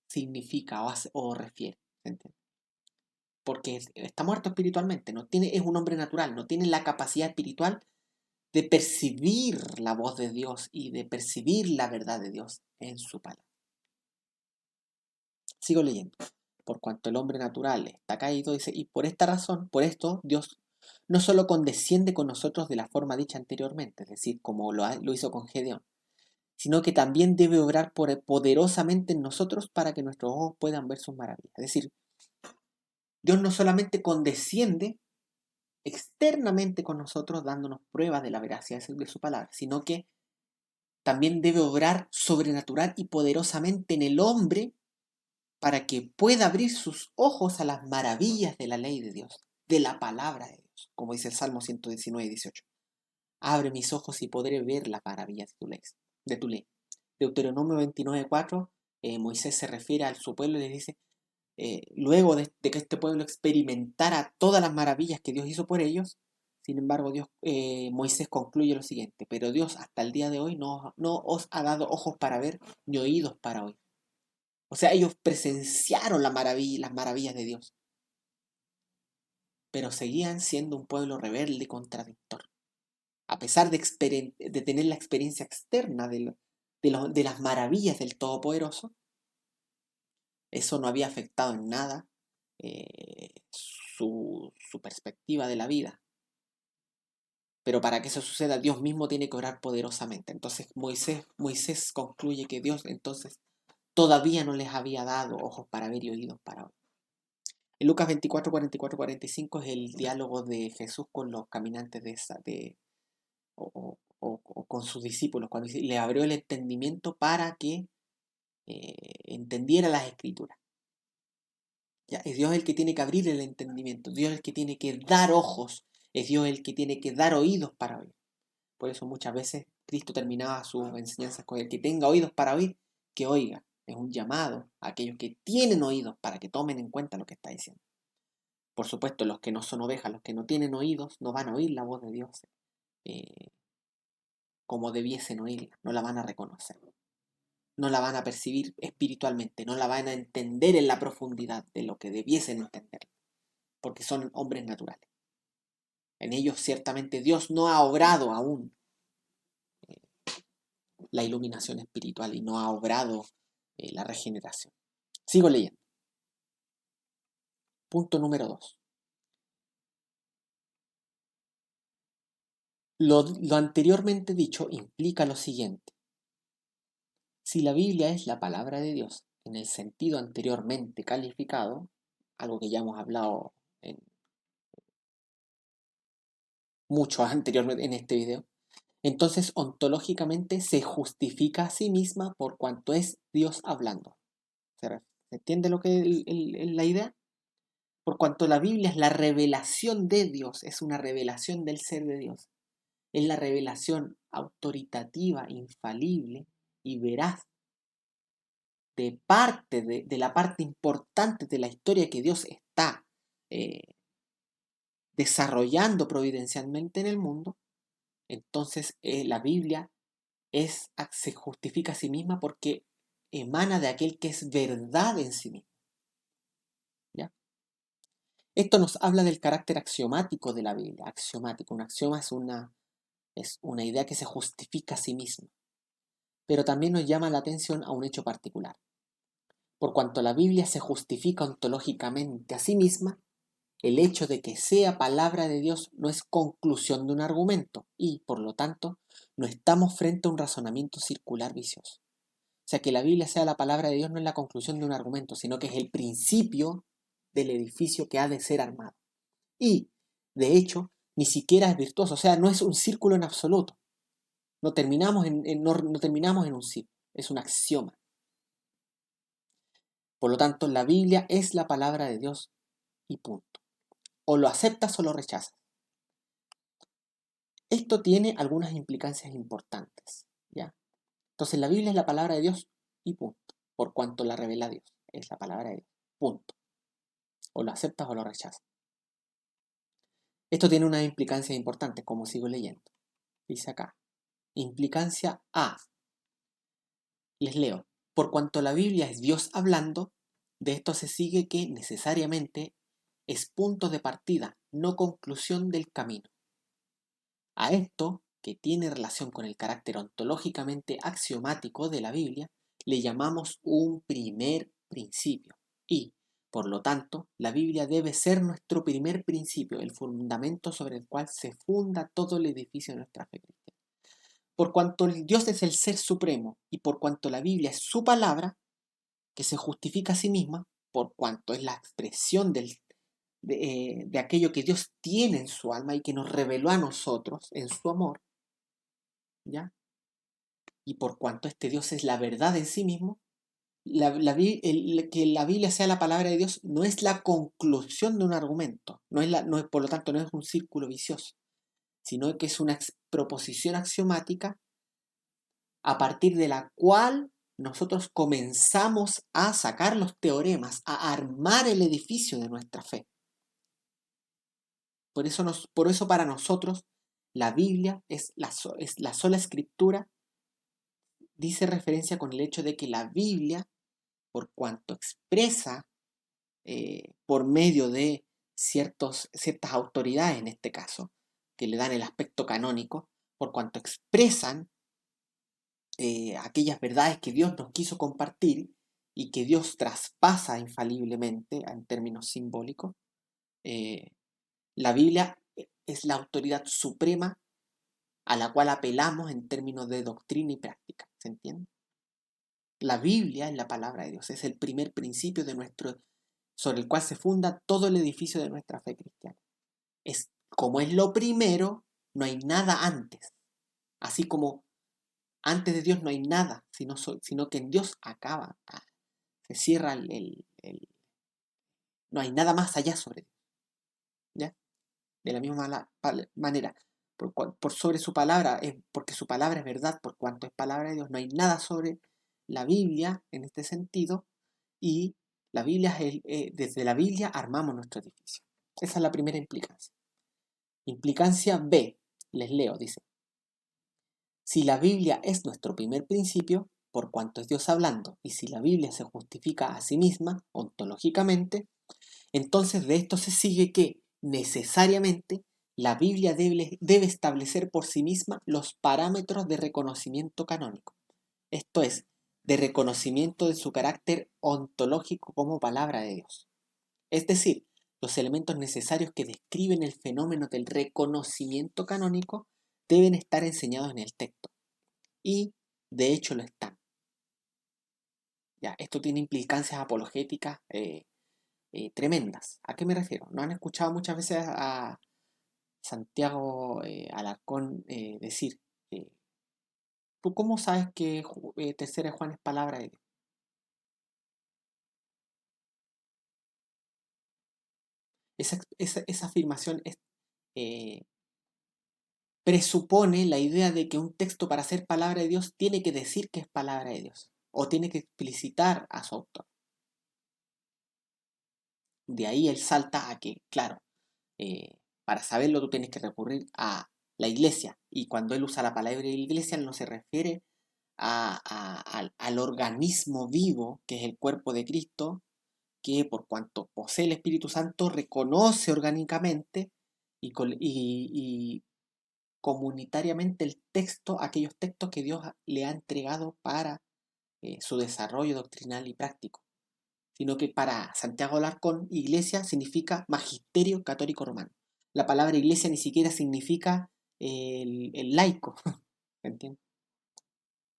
significa o refiere. ¿Entiendes? Porque está muerto espiritualmente, es un hombre natural, no tiene la capacidad espiritual de percibir la voz de Dios y de percibir la verdad de Dios en su palabra. Sigo leyendo. Por cuanto el hombre natural está caído, dice, y por esta razón, por esto, Dios no solo condesciende con nosotros de la forma dicha anteriormente, es decir, como lo hizo con Gedeón, sino que también debe obrar poderosamente en nosotros para que nuestros ojos puedan ver sus maravillas. Es decir, Dios no solamente condesciende externamente con nosotros dándonos pruebas de la veracidad de su palabra, sino que también debe obrar sobrenatural y poderosamente en el hombre para que pueda abrir sus ojos a las maravillas de la ley de Dios, de la palabra de Dios, como dice el Salmo 119:18. Abre mis ojos y podré ver las maravillas de tu ley. Deuteronomio 29:4, Moisés se refiere a su pueblo y les dice, luego de que este pueblo experimentara todas las maravillas que Dios hizo por ellos, sin embargo, Moisés concluye lo siguiente: pero Dios hasta el día de hoy no os ha dado ojos para ver ni oídos para oír. O sea, ellos presenciaron las maravillas de Dios, pero seguían siendo un pueblo rebelde y contradictor. A pesar de tener la experiencia externa de las maravillas del Todopoderoso, eso no había afectado en nada su perspectiva de la vida. Pero para que eso suceda, Dios mismo tiene que orar poderosamente. Entonces Moisés concluye que Dios entonces todavía no les había dado ojos para ver y oídos para oír. En Lucas 24, 44, 45 es el diálogo de Jesús con los caminantes o con sus discípulos, cuando le abrió el entendimiento para que entendiera las escrituras. Ya, es Dios el que tiene que abrir el entendimiento, Dios el que tiene que dar ojos, es Dios el que tiene que dar oídos para oír. Por eso muchas veces Cristo terminaba sus enseñanzas con el que tenga oídos para oír, que oiga. Es un llamado a aquellos que tienen oídos para que tomen en cuenta lo que está diciendo. Por supuesto, los que no son ovejas, los que no tienen oídos, no van a oír la voz de Dios como debiesen oírla, no la van a reconocer, no la van a percibir espiritualmente, no la van a entender en la profundidad de lo que debiesen entender, porque son hombres naturales. En ellos ciertamente Dios no ha obrado aún la iluminación espiritual y no ha obrado la regeneración. Sigo leyendo. Punto número 2. Lo anteriormente dicho implica lo siguiente. Si la Biblia es la palabra de Dios en el sentido anteriormente calificado, algo que ya hemos hablado mucho anteriormente en este video, entonces ontológicamente se justifica a sí misma por cuanto es Dios hablando. ¿Se entiende lo que la idea? Por cuanto la Biblia es la revelación de Dios, es una revelación del ser de Dios. Es la revelación autoritativa, infalible y veraz de la parte importante de la historia que Dios está eh, desarrollando providencialmente en el mundo. Entonces la Biblia se justifica a sí misma porque emana de aquel que es verdad en sí mismo. ¿Ya? Esto nos habla del carácter axiomático de la Biblia. Axiomático. Un axioma es una idea que se justifica a sí misma. Pero también nos llama la atención a un hecho particular. Por cuanto la Biblia se justifica ontológicamente a sí misma, el hecho de que sea palabra de Dios no es conclusión de un argumento y, por lo tanto, no estamos frente a un razonamiento circular vicioso. O sea, que la Biblia sea la palabra de Dios no es la conclusión de un argumento, sino que es el principio del edificio que ha de ser armado. Y, de hecho, ni siquiera es virtuoso, o sea, no es un círculo en absoluto. No terminamos no terminamos en un círculo, es un axioma. Por lo tanto, la Biblia es la palabra de Dios y punto. O lo aceptas o lo rechazas. Esto tiene algunas implicancias importantes, ¿ya? Entonces, la Biblia es la palabra de Dios y punto. Por cuanto la revela Dios, es la palabra de Dios, punto. O lo aceptas o lo rechazas. Esto tiene unas implicancias importantes, como sigo leyendo. Dice acá, implicancia A. Les leo. Por cuanto la Biblia es Dios hablando, de esto se sigue que necesariamente es punto de partida, no conclusión del camino. A esto, que tiene relación con el carácter ontológicamente axiomático de la Biblia, le llamamos un primer principio. Y, por lo tanto, la Biblia debe ser nuestro primer principio, el fundamento sobre el cual se funda todo el edificio de nuestra fe cristiana. Por cuanto Dios es el ser supremo y por cuanto la Biblia es su palabra, que se justifica a sí misma, por cuanto es la expresión de aquello que Dios tiene en su alma y que nos reveló a nosotros en su amor, ¿ya? Y por cuanto este Dios es la verdad en sí mismo, que la Biblia sea la palabra de Dios no es la conclusión de un argumento, por lo tanto no es un círculo vicioso, sino que es una proposición axiomática a partir de la cual nosotros comenzamos a sacar los teoremas, a armar el edificio de nuestra fe. Por eso para nosotros la Biblia es es la sola escritura, dice referencia con el hecho de que la Biblia, por cuanto expresa por medio de ciertas autoridades en este caso, que le dan el aspecto canónico, por cuanto expresan aquellas verdades que Dios nos quiso compartir y que Dios traspasa infaliblemente en términos simbólicos, eh, la Biblia es la autoridad suprema a la cual apelamos en términos de doctrina y práctica. ¿Se entiende? La Biblia es la palabra de Dios, es el primer principio sobre el cual se funda todo el edificio de nuestra fe cristiana. Como es lo primero, no hay nada antes. Así como antes de Dios no hay nada, sino que en Dios acaba, se cierra no hay nada más allá sobre Dios. ¿Ya? De la misma manera, por sobre su palabra, porque su palabra es verdad, por cuanto es palabra de Dios, no hay nada sobre la Biblia en este sentido, y desde la Biblia armamos nuestro edificio. Esa es la primera implicancia. Implicancia B, les leo, dice: si la Biblia es nuestro primer principio, por cuanto es Dios hablando, y si la Biblia se justifica a sí misma, ontológicamente, entonces de esto se sigue que, necesariamente, la Biblia debe establecer por sí misma los parámetros de reconocimiento canónico, esto es, de reconocimiento de su carácter ontológico como palabra de Dios. Es decir, los elementos necesarios que describen el fenómeno del reconocimiento canónico deben estar enseñados en el texto. Y, de hecho, lo están. Ya, esto tiene implicancias apologéticas tremendas. ¿A qué me refiero? ¿No han escuchado muchas veces a Santiago Alarcón decir, ¿tú cómo sabes que Tercera de Juan es palabra de Dios? Esa afirmación eh, presupone la idea de que un texto para ser palabra de Dios tiene que decir que es palabra de Dios o tiene que explicitar a su autor. De ahí él salta a que, claro, para saberlo tú tienes que recurrir a la iglesia. Y cuando él usa la palabra iglesia, no se refiere al organismo vivo, que es el cuerpo de Cristo, que por cuanto posee el Espíritu Santo, reconoce orgánicamente y comunitariamente aquellos textos que Dios le ha entregado para su desarrollo doctrinal y práctico. Sino que para Santiago Alarcón, iglesia significa magisterio católico romano. La palabra iglesia ni siquiera significa el laico, ¿me entiendes?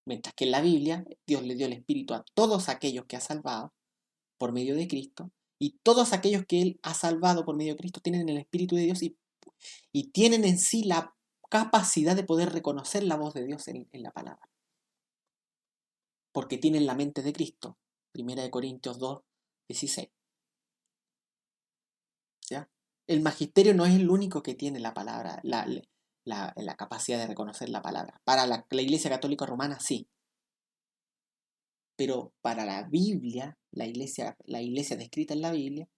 Mientras que en la Biblia Dios le dio el Espíritu a todos aquellos que ha salvado por medio de Cristo, y todos aquellos que Él ha salvado por medio de Cristo tienen el Espíritu de Dios y tienen en sí la capacidad de poder reconocer la voz de Dios en la palabra, porque tienen la mente de Cristo. 1 Corintios 2:16. ¿Ya? El magisterio no es el único que tiene la palabra, la capacidad de reconocer la palabra. Para la Iglesia Católica Romana sí, pero para la Biblia, la iglesia descrita en la Biblia,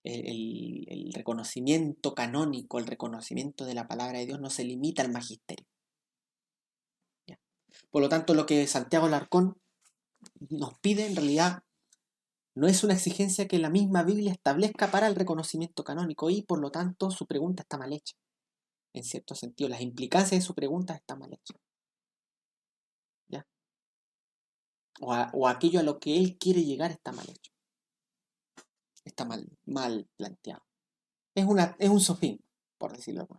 el reconocimiento canónico, el reconocimiento de la palabra de Dios no se limita al magisterio. ¿Ya? Por lo tanto, lo que Santiago Larcón nos pide en realidad no es una exigencia que la misma Biblia establezca para el reconocimiento canónico, y por lo tanto su pregunta está mal hecha. En cierto sentido, las implicancias de su pregunta están mal hechas. ¿Ya? O aquello a lo que él quiere llegar está mal hecho. Está mal planteado. Es un sofisma, por decirlo así.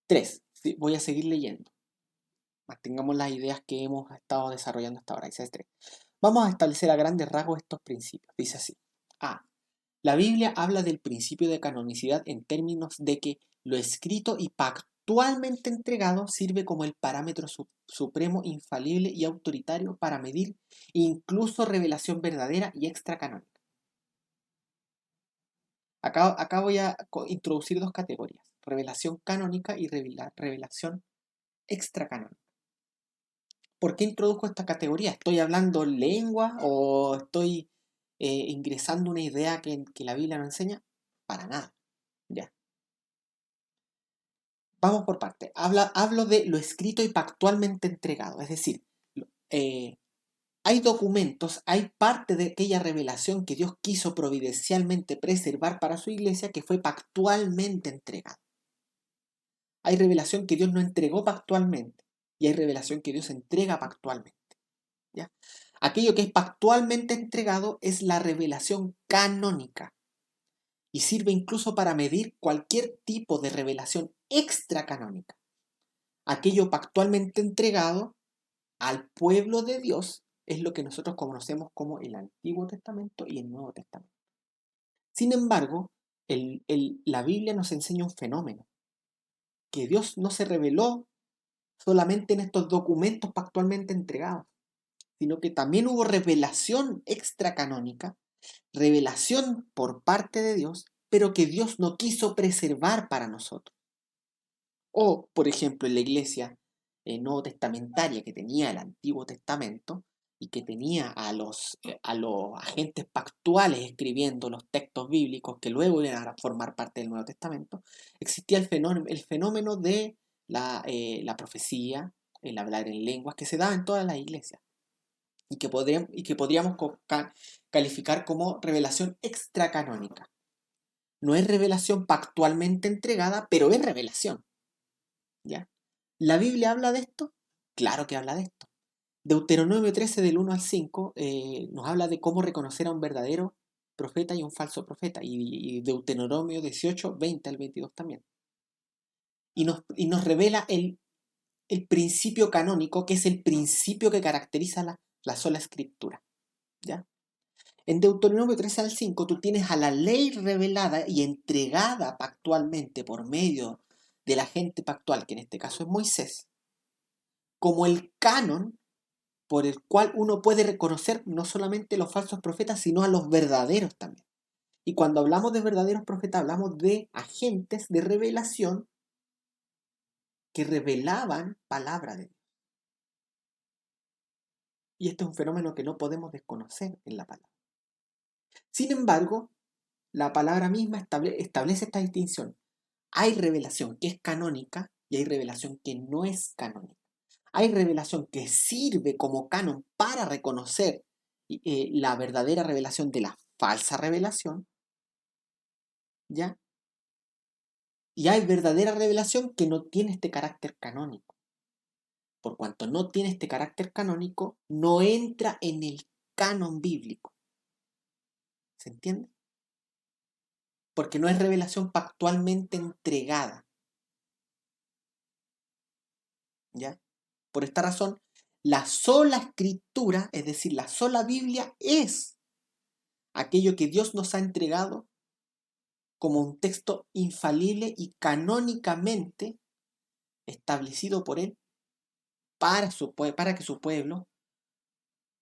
3. Sí, voy a seguir leyendo. Mantengamos las ideas que hemos estado desarrollando hasta ahora. Dice 3. Vamos a establecer a grandes rasgos estos principios. Dice así. A. La Biblia habla del principio de canonicidad en términos de que lo escrito y pactualmente entregado sirve como el parámetro supremo, infalible y autoritario para medir incluso revelación verdadera y extracanónica. Acá voy a introducir dos categorías: revelación canónica y revelación extracanónica. ¿Por qué introduzco esta categoría? ¿Estoy hablando lengua o estoy ingresando una idea que la Biblia no enseña? Para nada. Ya. Vamos por parte. Hablo de lo escrito y pactualmente entregado. Es decir, eh, hay documentos, hay parte de aquella revelación que Dios quiso providencialmente preservar para su iglesia que fue pactualmente entregada. Hay revelación que Dios no entregó pactualmente y hay revelación que Dios entrega pactualmente. ¿Ya? Aquello que es pactualmente entregado es la revelación canónica y sirve incluso para medir cualquier tipo de revelación extracanónica. Aquello pactualmente entregado al pueblo de Dios es lo que nosotros conocemos como el Antiguo Testamento y el Nuevo Testamento. Sin embargo, la Biblia nos enseña un fenómeno, que Dios no se reveló solamente en estos documentos pactualmente entregados, sino que también hubo revelación extracanónica, revelación por parte de Dios, pero que Dios no quiso preservar para nosotros. O, por ejemplo, en la iglesia nuevo testamentaria que tenía el Antiguo Testamento y que tenía a los agentes pactuales escribiendo los textos bíblicos que luego iban a formar parte del Nuevo Testamento, existía el fenómeno de la profecía, el hablar en lenguas que se daba en todas las iglesias y que podríamos calificar como revelación extracanónica. No es revelación pactualmente entregada, pero es revelación. ¿Ya? ¿La Biblia habla de esto? Claro que habla de esto. Deuteronomio 13 del 1 al 5 nos habla de cómo reconocer a un verdadero profeta y un falso profeta. Y Deuteronomio 18, 20 al 22 también. Y nos revela el principio canónico, que es el principio que caracteriza la sola escritura. ¿Ya? En Deuteronomio 13 al 5 tú tienes a la ley revelada y entregada pactualmente por medio del agente pactual, que en este caso es Moisés, como el canon por el cual uno puede reconocer no solamente los falsos profetas, sino a los verdaderos también. Y cuando hablamos de verdaderos profetas, hablamos de agentes de revelación que revelaban palabra de Dios. Y este es un fenómeno que no podemos desconocer en la palabra. Sin embargo, la palabra misma establece esta distinción. Hay revelación que es canónica y hay revelación que no es canónica. Hay revelación que sirve como canon para reconocer la verdadera revelación de la falsa revelación, ¿ya? Y hay verdadera revelación que no tiene este carácter canónico. Por cuanto no tiene este carácter canónico, no entra en el canon bíblico. ¿Se entiende? Porque no es revelación pactualmente entregada, ¿ya? Por esta razón, la sola escritura, es decir, la sola Biblia, es aquello que Dios nos ha entregado como un texto infalible y canónicamente establecido por Él para que su pueblo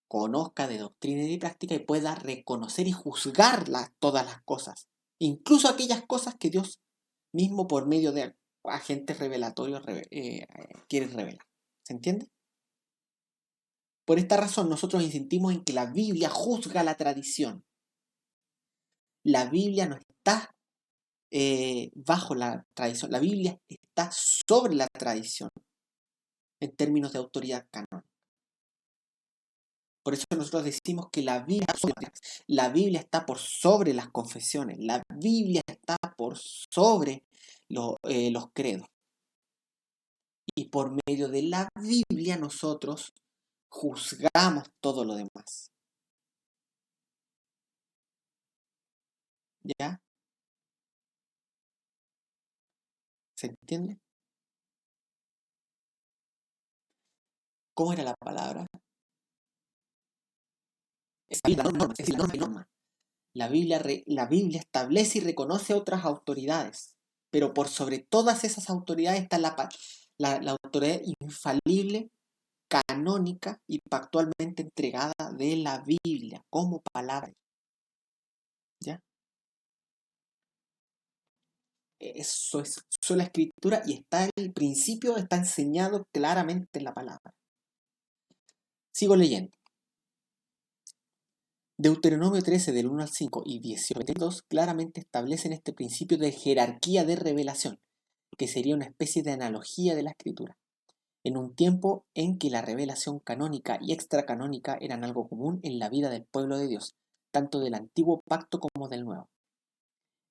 conozca de doctrina y de práctica y pueda reconocer y juzgar todas las cosas, incluso aquellas cosas que Dios mismo por medio de agentes revelatorios quiere revelar. ¿Se entiende? Por esta razón nosotros insistimos en que la Biblia juzga la tradición. La Biblia no está bajo la tradición, la Biblia está sobre la tradición en términos de autoridad canónica. Por eso nosotros decimos que la Biblia está por sobre las confesiones, la Biblia está por sobre los credos. Y por medio de la Biblia nosotros juzgamos todo lo demás. ¿Ya? ¿Se entiende? ¿Cómo era la palabra? Es la norma, es decir, la norma. La Biblia establece y reconoce otras autoridades, pero por sobre todas esas autoridades está la autoridad infalible, canónica y pactualmente entregada de la Biblia como palabra. ¿Ya? Eso es sola escritura y el principio está enseñado claramente en la palabra. Sigo leyendo. Deuteronomio 13 del 1 al 5 y 18:22 claramente establecen este principio de jerarquía de revelación, que sería una especie de analogía de la escritura, en un tiempo en que la revelación canónica y extracanónica eran algo común en la vida del pueblo de Dios, tanto del antiguo pacto como del nuevo.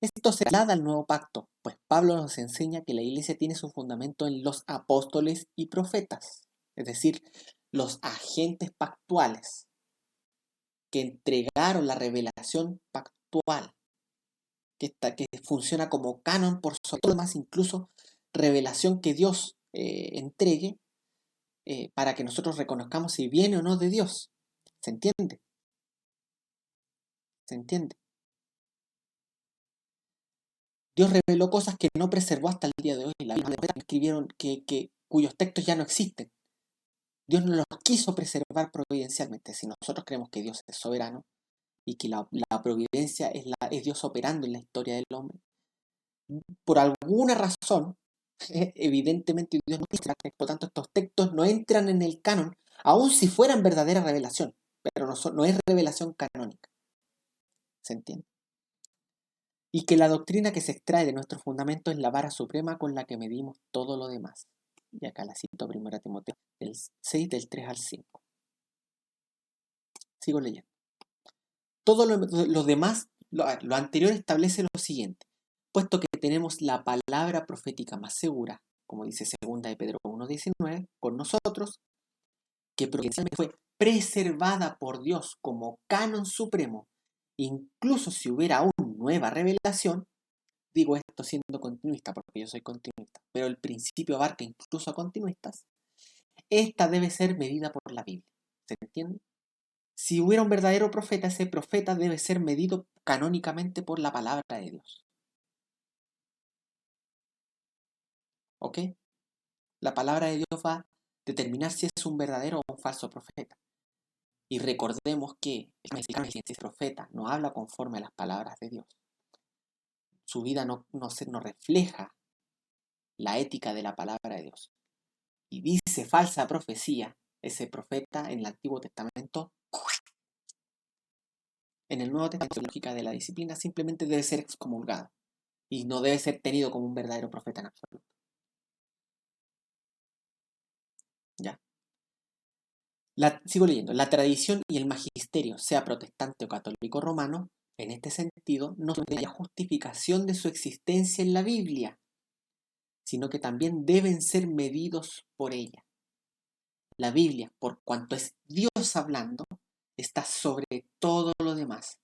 Esto se traslada al nuevo pacto, pues Pablo nos enseña que la iglesia tiene su fundamento en los apóstoles y profetas, es decir, los agentes pactuales que entregaron la revelación pactual, que funciona como canon por sobre todo más, incluso revelación que Dios entregue para que nosotros reconozcamos si viene o no de Dios. ¿Se entiende? ¿Se entiende? Dios reveló cosas que no preservó hasta el día de hoy. La Biblia escribieron cuyos textos ya no existen. Dios no los quiso preservar providencialmente. Si nosotros creemos que Dios es soberano y que la providencia es Dios operando en la historia del hombre, por alguna razón, evidentemente Dios no quiso, por tanto estos textos no entran en el canon, aun si fueran verdadera revelación, pero no es revelación canónica. ¿Se entiende? Y que la doctrina que se extrae de nuestro fundamento es la vara suprema con la que medimos todo lo demás. Y acá la cito 1 Timoteo del 6 del 3 al 5. Sigo leyendo. Todo lo demás, lo anterior establece lo siguiente. Puesto que tenemos la palabra profética más segura, como dice 2 de Pedro 1:19, con nosotros, que providencialmente fue preservada por Dios como canon supremo, incluso si hubiera aún nueva revelación, digo esto siendo continuista, porque yo soy continuista, pero el principio abarca incluso a continuistas, esta debe ser medida por la Biblia. ¿Se entiende? Si hubiera un verdadero profeta, ese profeta debe ser medido canónicamente por la palabra de Dios. ¿Ok? La palabra de Dios va a determinar si es un verdadero o un falso profeta. Y recordemos que el profeta no habla conforme a las palabras de Dios. Su vida no refleja la ética de la palabra de Dios. Y dice falsa profecía, ese profeta en el Antiguo Testamento, en el Nuevo Testamento, la lógica de la disciplina, simplemente debe ser excomulgado. Y no debe ser tenido como un verdadero profeta en absoluto. ¿Ya? Sigo leyendo. La tradición y el magisterio, sea protestante o católico romano, en este sentido, no tiene justificación de su existencia en la Biblia, sino que también deben ser medidos por ella. La Biblia, por cuanto es Dios hablando, está sobre todo lo demás.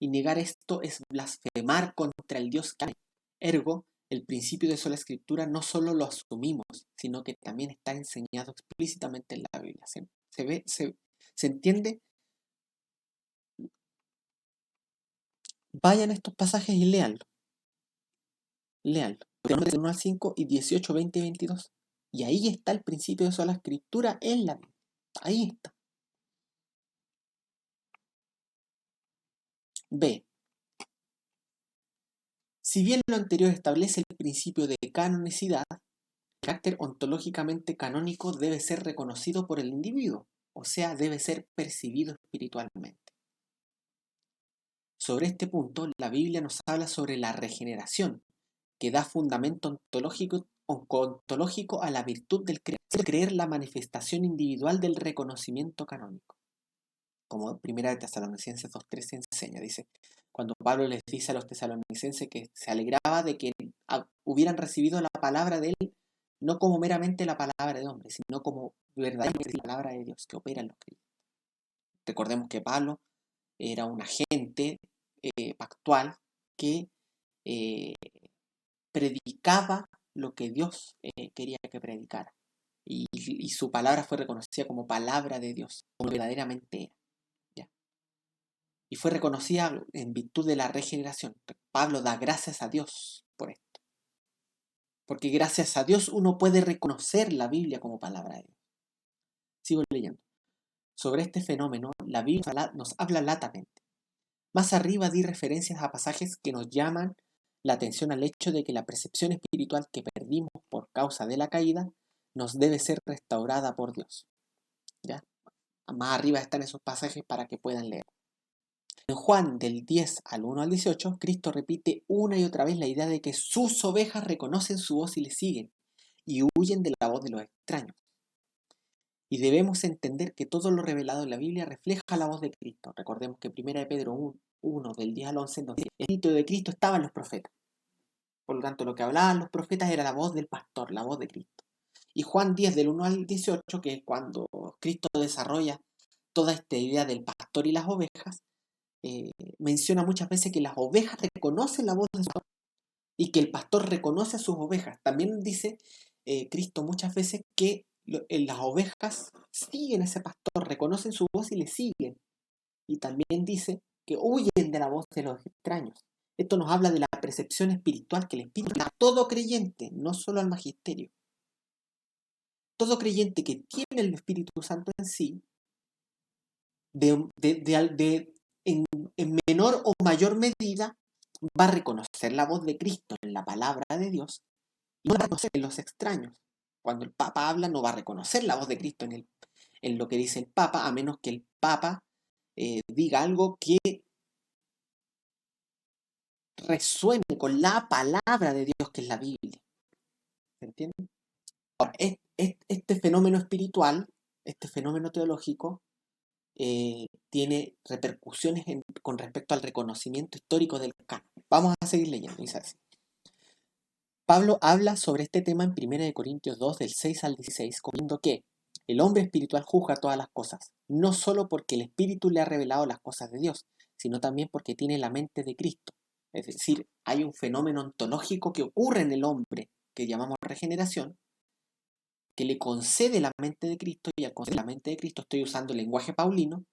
Y negar esto es blasfemar contra el Dios que hay. Ergo, el principio de sola escritura no solo lo asumimos, sino que también está enseñado explícitamente en la Biblia. ¿Se entiende? Vayan a estos pasajes y léanlo. Léanlo. De 1 al 5 y 18, 20 y 22. Y ahí está el principio de sola escritura en la Biblia. Ahí está. B. Si bien lo anterior establece el principio de canonicidad, el carácter ontológicamente canónico debe ser reconocido por el individuo, o sea, debe ser percibido espiritualmente. Sobre este punto, la Biblia nos habla sobre la regeneración, que da fundamento ontológico a la virtud del creer la manifestación individual del reconocimiento canónico. Como 1 Tesalonicenses 2:13 enseña, dice, cuando Pablo les dice a los tesalonicenses que se alegraba de que hubieran recibido la palabra de él, no como meramente la palabra de hombre, sino como verdaderamente la palabra de Dios que opera en los creyentes. Recordemos que Pablo era un agente pactual que eh, predicaba lo que Dios quería que predicara. Y su palabra fue reconocida como palabra de Dios, como verdaderamente era. ¿Ya? y fue reconocida en virtud de la regeneración. Pablo da gracias a Dios por esto, porque gracias a Dios uno puede reconocer la Biblia como palabra de Dios. Sigo leyendo. Sobre este fenómeno, la Biblia nos habla latamente. Más arriba di referencias a pasajes que nos llaman la atención al hecho de que la percepción espiritual que perdimos por causa de la caída nos debe ser restaurada por Dios. ¿Ya? Más arriba están esos pasajes para que puedan leer. En Juan del 10 al 1 al 18, Cristo repite una y otra vez la idea de que sus ovejas reconocen su voz y le siguen, y huyen de la voz de los extraños. Y debemos entender que todo lo revelado en la Biblia refleja la voz de Cristo. Recordemos que 1 Pedro 1 del 10 al 11 nos dice, el Espíritu de Cristo estaba en los profetas. Por lo tanto, lo que hablaban los profetas era la voz del pastor, la voz de Cristo. Y Juan 10 del 1 al 18, que es cuando Cristo desarrolla toda esta idea del pastor y las ovejas, menciona muchas veces que las ovejas reconocen la voz de su pastor y que el pastor reconoce a sus ovejas. También dice Cristo muchas veces que las ovejas siguen a ese pastor, reconocen su voz y le siguen. Y también dice que huyen de la voz de los extraños. Esto nos habla de la percepción espiritual que el Espíritu da a todo creyente, no solo al magisterio. Todo creyente que tiene el Espíritu Santo en sí, en menor o mayor medida, va a reconocer la voz de Cristo en la palabra de Dios y va a reconocer en los extraños. Cuando el Papa habla, no va a reconocer la voz de Cristo en lo que dice el Papa, a menos que el Papa diga algo que resuene con la palabra de Dios, que es la Biblia. ¿Se entiende? Ahora, este fenómeno espiritual, este fenómeno teológico, tiene repercusiones con respecto al reconocimiento histórico del canon. Vamos a seguir leyendo, dice así. Pablo habla sobre este tema en 1 Corintios 2, del 6 al 16, comentando que el hombre espiritual juzga todas las cosas, no solo porque el Espíritu le ha revelado las cosas de Dios, sino también porque tiene la mente de Cristo. Es decir, hay un fenómeno ontológico que ocurre en el hombre, que llamamos regeneración, que le concede la mente de Cristo, y al conceder la mente de Cristo, estoy usando el lenguaje paulino,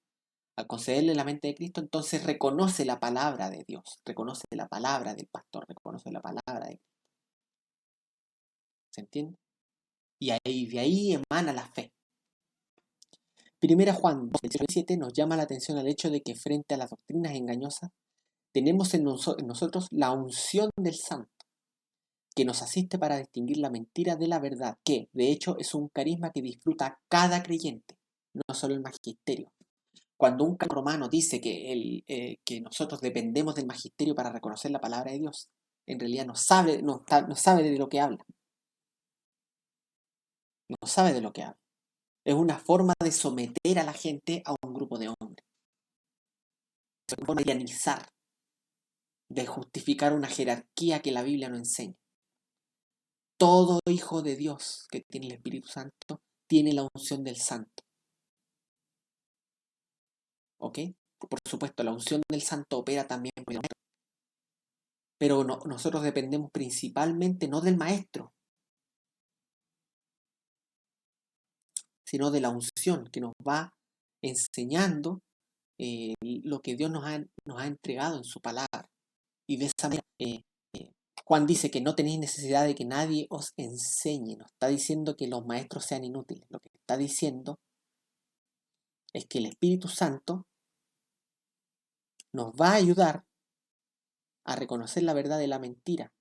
al concederle la mente de Cristo, entonces reconoce la palabra de Dios, reconoce la palabra del pastor, reconoce la palabra de Cristo. ¿Se entiende? Y de ahí emana la fe. Primera Juan 2:7 nos llama la atención al hecho de que frente a las doctrinas engañosas tenemos en nosotros la unción del Santo, que nos asiste para distinguir la mentira de la verdad, que de hecho es un carisma que disfruta cada creyente, no solo el magisterio. Cuando un romano dice que nosotros dependemos del magisterio para reconocer la palabra de Dios, en realidad no sabe de lo que habla. No sabe de lo que habla. Es una forma de someter a la gente a un grupo de hombres. Es una forma de irianizar, de justificar una jerarquía que la Biblia no enseña. Todo hijo de Dios que tiene el Espíritu Santo tiene la unción del Santo. ¿Ok? Por supuesto, la unción del Santo opera también por el maestro. Pero nosotros dependemos principalmente no del maestro, sino de la unción que nos va enseñando lo que Dios nos ha entregado en su palabra. Y de esa manera, Juan dice que no tenéis necesidad de que nadie os enseñe. No está diciendo que los maestros sean inútiles. Lo que está diciendo es que el Espíritu Santo nos va a ayudar a reconocer la verdad de la mentira.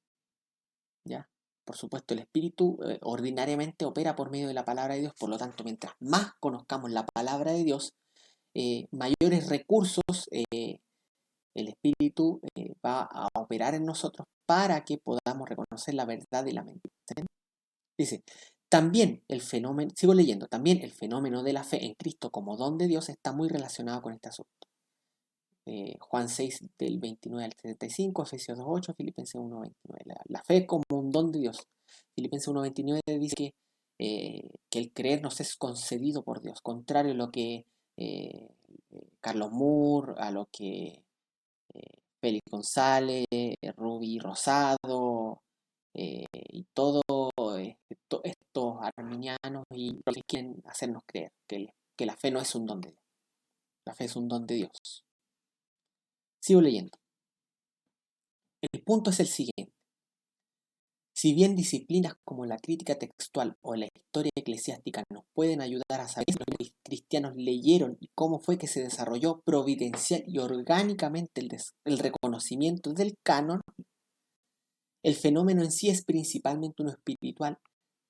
¿Ya? Por supuesto, el Espíritu ordinariamente opera por medio de la palabra de Dios. Por lo tanto, mientras más conozcamos la palabra de Dios, mayores recursos el Espíritu va a operar en nosotros para que podamos reconocer la verdad de la mentira. ¿Sí? Dice, también el fenómeno, sigo leyendo, también el fenómeno de la fe en Cristo como don de Dios está muy relacionado con este asunto. Juan 6 del 29 al 75, Efesios 2:8, Filipenses 1:29. La fe como un don de Dios. Filipenses 1:29 dice que el creer nos es concedido por Dios, contrario a lo que Carlos Moore, a lo que Félix González, Ruby Rosado y todos estos arminianos y los que quieren hacernos creer que la fe no es un don de Dios. La fe es un don de Dios. Sigo leyendo. El punto es el siguiente. Si bien disciplinas como la crítica textual o la historia eclesiástica nos pueden ayudar a saber si los cristianos leyeron y cómo fue que se desarrolló providencial y orgánicamente el reconocimiento del canon, el fenómeno en sí es principalmente uno espiritual,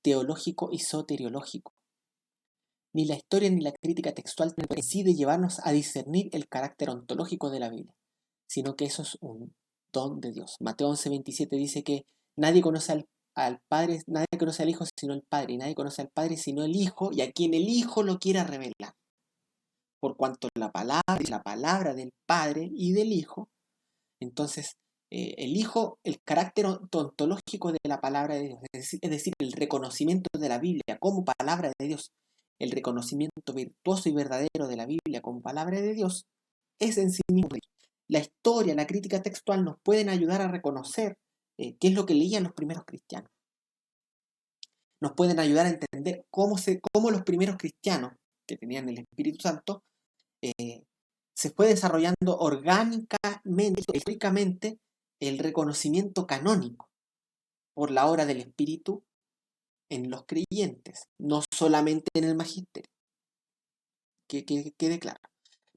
teológico y soteriológico. Ni la historia ni la crítica textual decide llevarnos a discernir el carácter ontológico de la Biblia, sino que eso es un don de Dios. Mateo 11:27 dice que nadie conoce al Padre, nadie conoce al Hijo sino el Padre, y nadie conoce al Padre sino el Hijo, y a quien el Hijo lo quiera revelar. Por cuanto la palabra es la palabra del Padre y del Hijo, entonces el Hijo, el carácter ontológico de la palabra de Dios, es decir, el reconocimiento de la Biblia como palabra de Dios, el reconocimiento virtuoso y verdadero de la Biblia como palabra de Dios, es en sí mismo Dios. La historia, la crítica textual nos pueden ayudar a reconocer qué es lo que leían los primeros cristianos. Nos pueden ayudar a entender cómo los primeros cristianos que tenían el Espíritu Santo se fue desarrollando orgánicamente, históricamente, el reconocimiento canónico por la obra del Espíritu en los creyentes, no solamente en el magisterio. Que quede claro.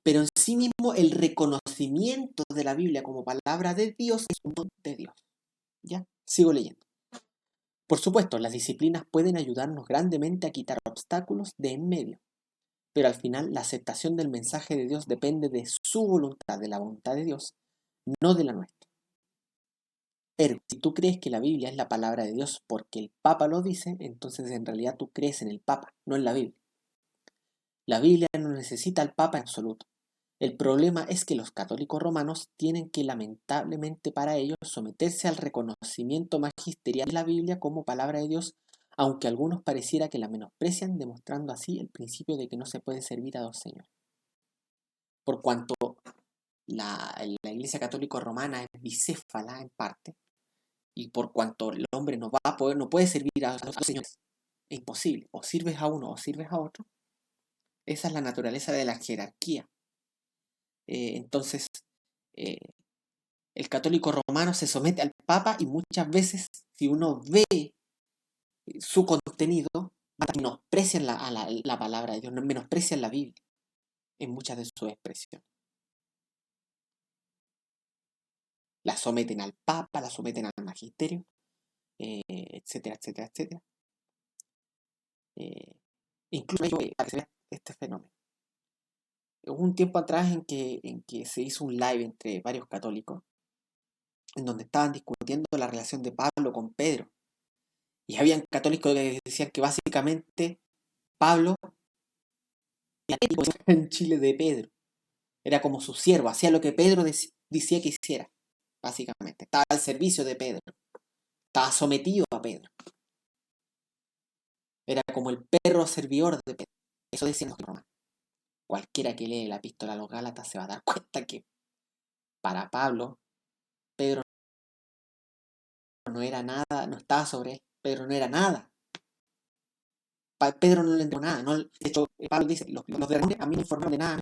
Pero en sí mismo el reconocimiento de la Biblia como palabra de Dios es un don de Dios. ¿Ya? Sigo leyendo. Por supuesto, las disciplinas pueden ayudarnos grandemente a quitar obstáculos de en medio, pero al final la aceptación del mensaje de Dios depende de su voluntad, de la voluntad de Dios, no de la nuestra. Pero si tú crees que la Biblia es la palabra de Dios porque el Papa lo dice, entonces en realidad tú crees en el Papa, no en la Biblia. La Biblia no necesita al Papa en absoluto. El problema es que los católicos romanos tienen que, lamentablemente para ellos, someterse al reconocimiento magisterial de la Biblia como palabra de Dios, aunque a algunos pareciera que la menosprecian, demostrando así el principio de que no se puede servir a dos señores. Por cuanto la Iglesia Católica Romana es bicéfala en parte, y por cuanto el hombre no puede servir a dos señores, es imposible, o sirves a uno o sirves a otro, esa es la naturaleza de la jerarquía. Entonces, eh, el católico romano se somete al Papa y muchas veces, si uno ve su contenido, menosprecian la palabra de Dios, menosprecian la Biblia en muchas de sus expresiones. La someten al Papa, la someten al magisterio, etcétera, etcétera, etcétera. Incluso para que se vea este fenómeno. Hubo un tiempo atrás en que se hizo un live entre varios católicos, en donde estaban discutiendo la relación de Pablo con Pedro. Y habían católicos que decían que básicamente Pablo era en Chile de Pedro. Era como su siervo, hacía lo que Pedro decía que hiciera, básicamente. Estaba al servicio de Pedro. Estaba sometido a Pedro. Era como el perro servidor de Pedro. Eso decían los romanos. Cualquiera que lee la epístola a los Gálatas se va a dar cuenta que para Pablo, Pedro no era nada, no estaba sobre él. Pedro no era nada. Pedro no le entregó nada. No, de hecho, Pablo dice, los de a mí no informaron de nada.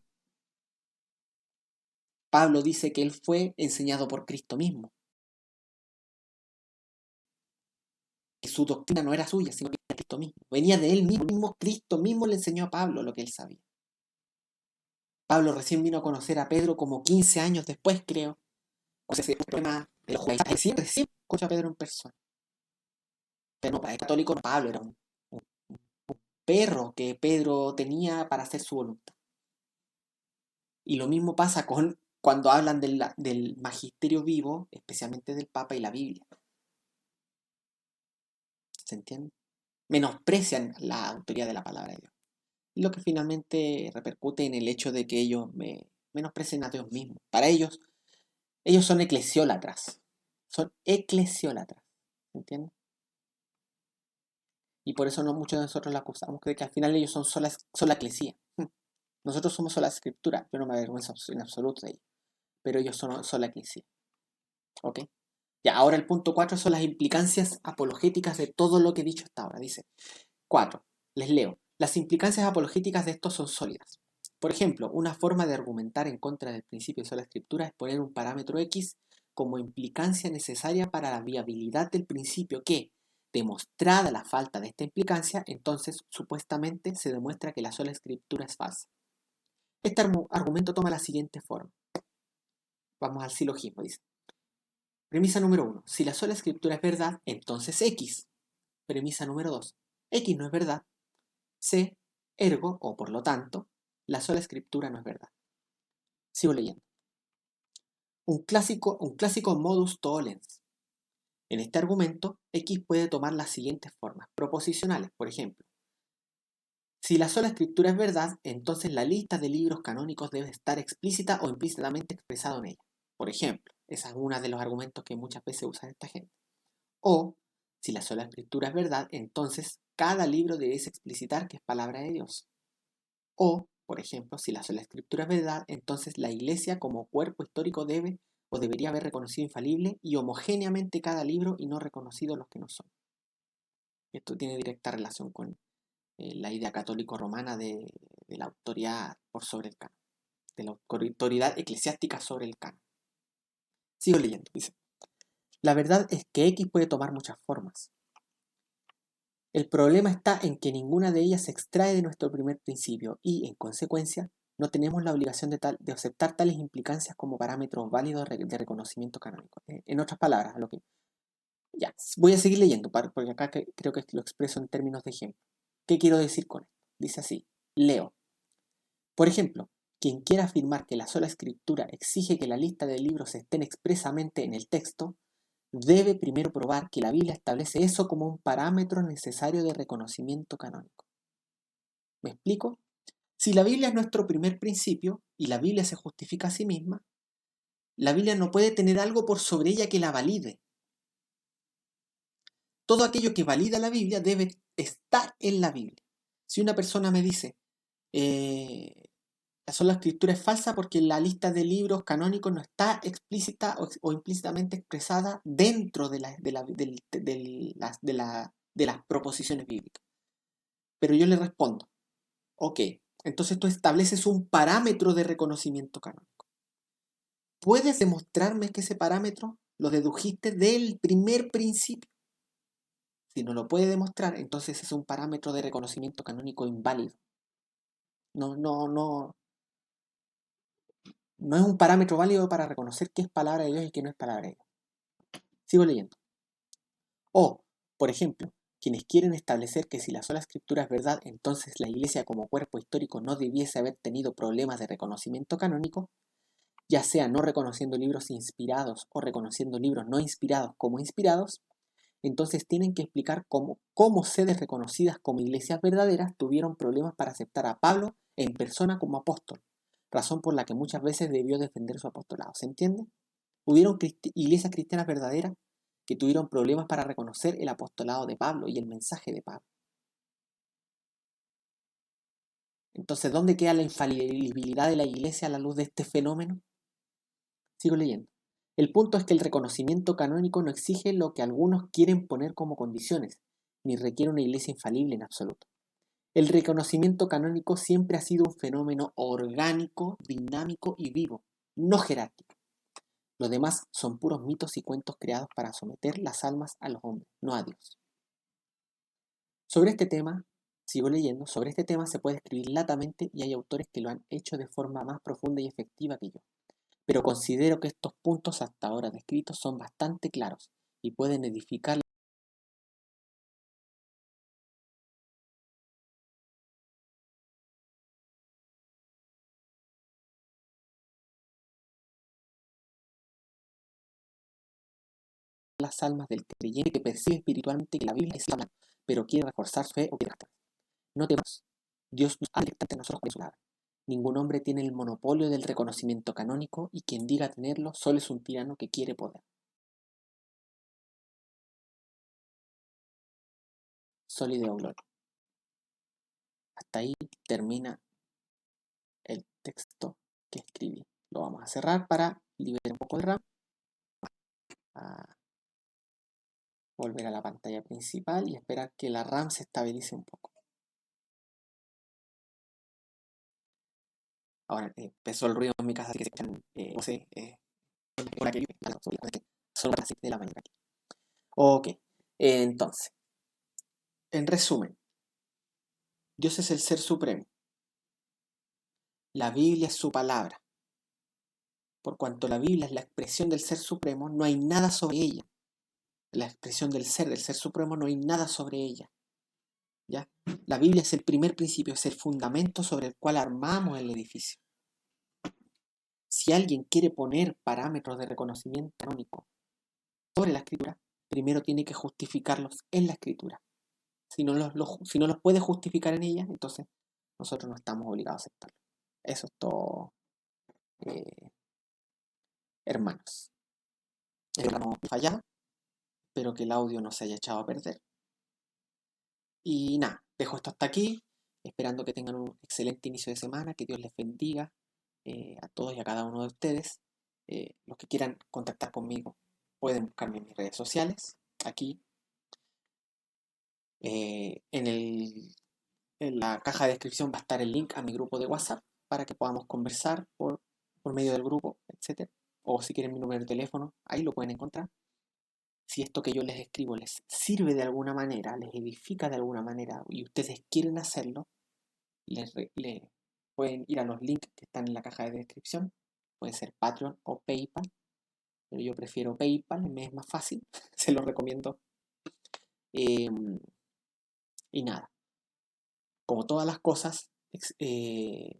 Pablo dice que él fue enseñado por Cristo mismo. Que su doctrina no era suya, sino que era Cristo mismo. Venía de él mismo. Cristo mismo le enseñó a Pablo lo que él sabía. Pablo recién vino a conocer a Pedro como 15 años después, creo. O sea, el problema de los judaístas recién escucha a Pedro en persona. Pero no, para el católico Pablo era un perro que Pedro tenía para hacer su voluntad. Y lo mismo pasa con cuando hablan del magisterio vivo, especialmente del Papa y la Biblia. ¿Se entiende? Menosprecian la autoridad de la palabra de Dios. Y lo que finalmente repercute en el hecho de que ellos menosprecien a Dios mismo. Para ellos son eclesiólatras. Son eclesiólatras. ¿Se entiende? Y por eso no muchos de nosotros la acusamos de que al final ellos son sola eclesía. Nosotros somos sola escritura. Yo no me avergüenzo en absoluto de ello. Pero ellos son sola eclesía. ¿Ok? Ya, ahora el punto 4 son las implicancias apologéticas de todo lo que he dicho hasta ahora. Dice 4. Les leo. Las implicancias apologéticas de esto son sólidas. Por ejemplo, una forma de argumentar en contra del principio de sola escritura es poner un parámetro X como implicancia necesaria para la viabilidad del principio que, demostrada la falta de esta implicancia, entonces supuestamente se demuestra que la sola escritura es falsa. Este argumento toma la siguiente forma. Vamos al silogismo, dice. Premisa número 1. Si la sola escritura es verdad, entonces X. Premisa número 2. X no es verdad. C. Ergo, o por lo tanto, la sola escritura no es verdad. Sigo leyendo. Un clásico modus tollens. En este argumento, X puede tomar las siguientes formas proposicionales. Por ejemplo, si la sola escritura es verdad, entonces la lista de libros canónicos debe estar explícita o implícitamente expresado en ella. Por ejemplo, ese es uno de los argumentos que muchas veces usa esta gente. O, si la sola escritura es verdad, entonces cada libro debe explicitar que es palabra de Dios. O, por ejemplo, si la sola escritura es verdad, entonces la Iglesia como cuerpo histórico debe o debería haber reconocido infalible y homogéneamente cada libro y no reconocido los que no son. Esto tiene directa relación con la idea católico-romana de la autoridad por sobre el canon, de la autoridad eclesiástica sobre el canon. Sigo leyendo, dice. La verdad es que X puede tomar muchas formas. El problema está en que ninguna de ellas se extrae de nuestro primer principio y, en consecuencia, no tenemos la obligación de aceptar tales implicancias como parámetros válidos de reconocimiento canónico. En otras palabras, ya, voy a seguir leyendo, porque acá creo que lo expreso en términos de ejemplo. ¿Qué quiero decir con esto? Dice así, leo. Por ejemplo, quien quiera afirmar que la sola escritura exige que la lista de libros estén expresamente en el texto, debe primero probar que la Biblia establece eso como un parámetro necesario de reconocimiento canónico. ¿Me explico? Si la Biblia es nuestro primer principio y la Biblia se justifica a sí misma, la Biblia no puede tener algo por sobre ella que la valide. Todo aquello que valida la Biblia debe estar en la Biblia. Si una persona me dice, la sola escritura es falsa porque la lista de libros canónicos no está explícita o implícitamente expresada dentro de las proposiciones bíblicas. Pero yo le respondo, ok, entonces tú estableces un parámetro de reconocimiento canónico. ¿Puedes demostrarme que ese parámetro lo dedujiste del primer principio? Si no lo puede demostrar, entonces es un parámetro de reconocimiento canónico inválido. No es un parámetro válido para reconocer qué es palabra de Dios y qué no es palabra de Dios. Sigo leyendo. O, por ejemplo, quienes quieren establecer que si la sola escritura es verdad, entonces la Iglesia como cuerpo histórico no debiese haber tenido problemas de reconocimiento canónico, ya sea no reconociendo libros inspirados o reconociendo libros no inspirados como inspirados, entonces tienen que explicar cómo sedes reconocidas como iglesias verdaderas tuvieron problemas para aceptar a Pablo en persona como apóstol, razón por la que muchas veces debió defender su apostolado. ¿Se entiende? Hubieron iglesias cristianas verdaderas que tuvieron problemas para reconocer el apostolado de Pablo y el mensaje de Pablo. Entonces, ¿dónde queda la infalibilidad de la iglesia a la luz de este fenómeno? Sigo leyendo. El punto es que el reconocimiento canónico no exige lo que algunos quieren poner como condiciones, ni requiere una iglesia infalible en absoluto. El reconocimiento canónico siempre ha sido un fenómeno orgánico, dinámico y vivo, no jerárquico. Lo demás son puros mitos y cuentos creados para someter las almas a los hombres, no a Dios. Sobre este tema, sigo leyendo, sobre este tema se puede escribir latamente y hay autores que lo han hecho de forma más profunda y efectiva que yo. Pero considero que estos puntos hasta ahora descritos son bastante claros y pueden edificar las almas del creyente que percibe espiritualmente que la Biblia es hablando, pero quiere reforzar su fe o quiere gastar. No temas, Dios nos habla directamente a nosotros con su palabra. Ningún hombre tiene el monopolio del reconocimiento canónico y quien diga tenerlo solo es un tirano que quiere poder. Solideo Gloria. Hasta ahí termina el texto que escribí. Lo vamos a cerrar para liberar un poco de RAM, a volver a la pantalla principal y esperar que la RAM se estabilice un poco. Ahora empezó el ruido en mi casa, así que se escuchan voces por aquí, son las 7 de la mañana aquí. Ok, entonces, en resumen, Dios es el ser supremo. La Biblia es su palabra. Por cuanto la Biblia es la expresión del ser supremo, no hay nada sobre ella. La expresión del ser supremo, no hay nada sobre ella. ¿Ya? La Biblia es el primer principio, es el fundamento sobre el cual armamos el edificio. Si alguien quiere poner parámetros de reconocimiento canónico sobre la escritura, primero tiene que justificarlos en la escritura. Si no los puede justificar en ella, entonces nosotros no estamos obligados a aceptarlo. Eso es todo, eh, hermanos. Espero no fallar, espero que el audio no se haya echado a perder. Y nada, dejo esto hasta aquí, esperando que tengan un excelente inicio de semana, que Dios les bendiga a todos y a cada uno de ustedes. Los que quieran contactar conmigo pueden buscarme en mis redes sociales, aquí. En la caja de descripción va a estar el link a mi grupo de WhatsApp para que podamos conversar por medio del grupo, etc. O si quieren mi número de teléfono, ahí lo pueden encontrar. Si esto que yo les escribo les sirve de alguna manera, les edifica de alguna manera y ustedes quieren hacerlo, le pueden ir a los links que están en la caja de descripción. Puede ser Patreon o PayPal, pero yo prefiero PayPal, me es más fácil, se lo recomiendo. Eh, y nada, como todas las cosas,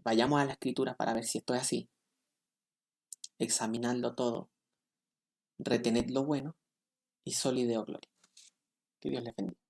vayamos a la escritura para ver si esto es así, examinadlo todo, retened lo bueno y solideo gloria. Que Dios les bendiga.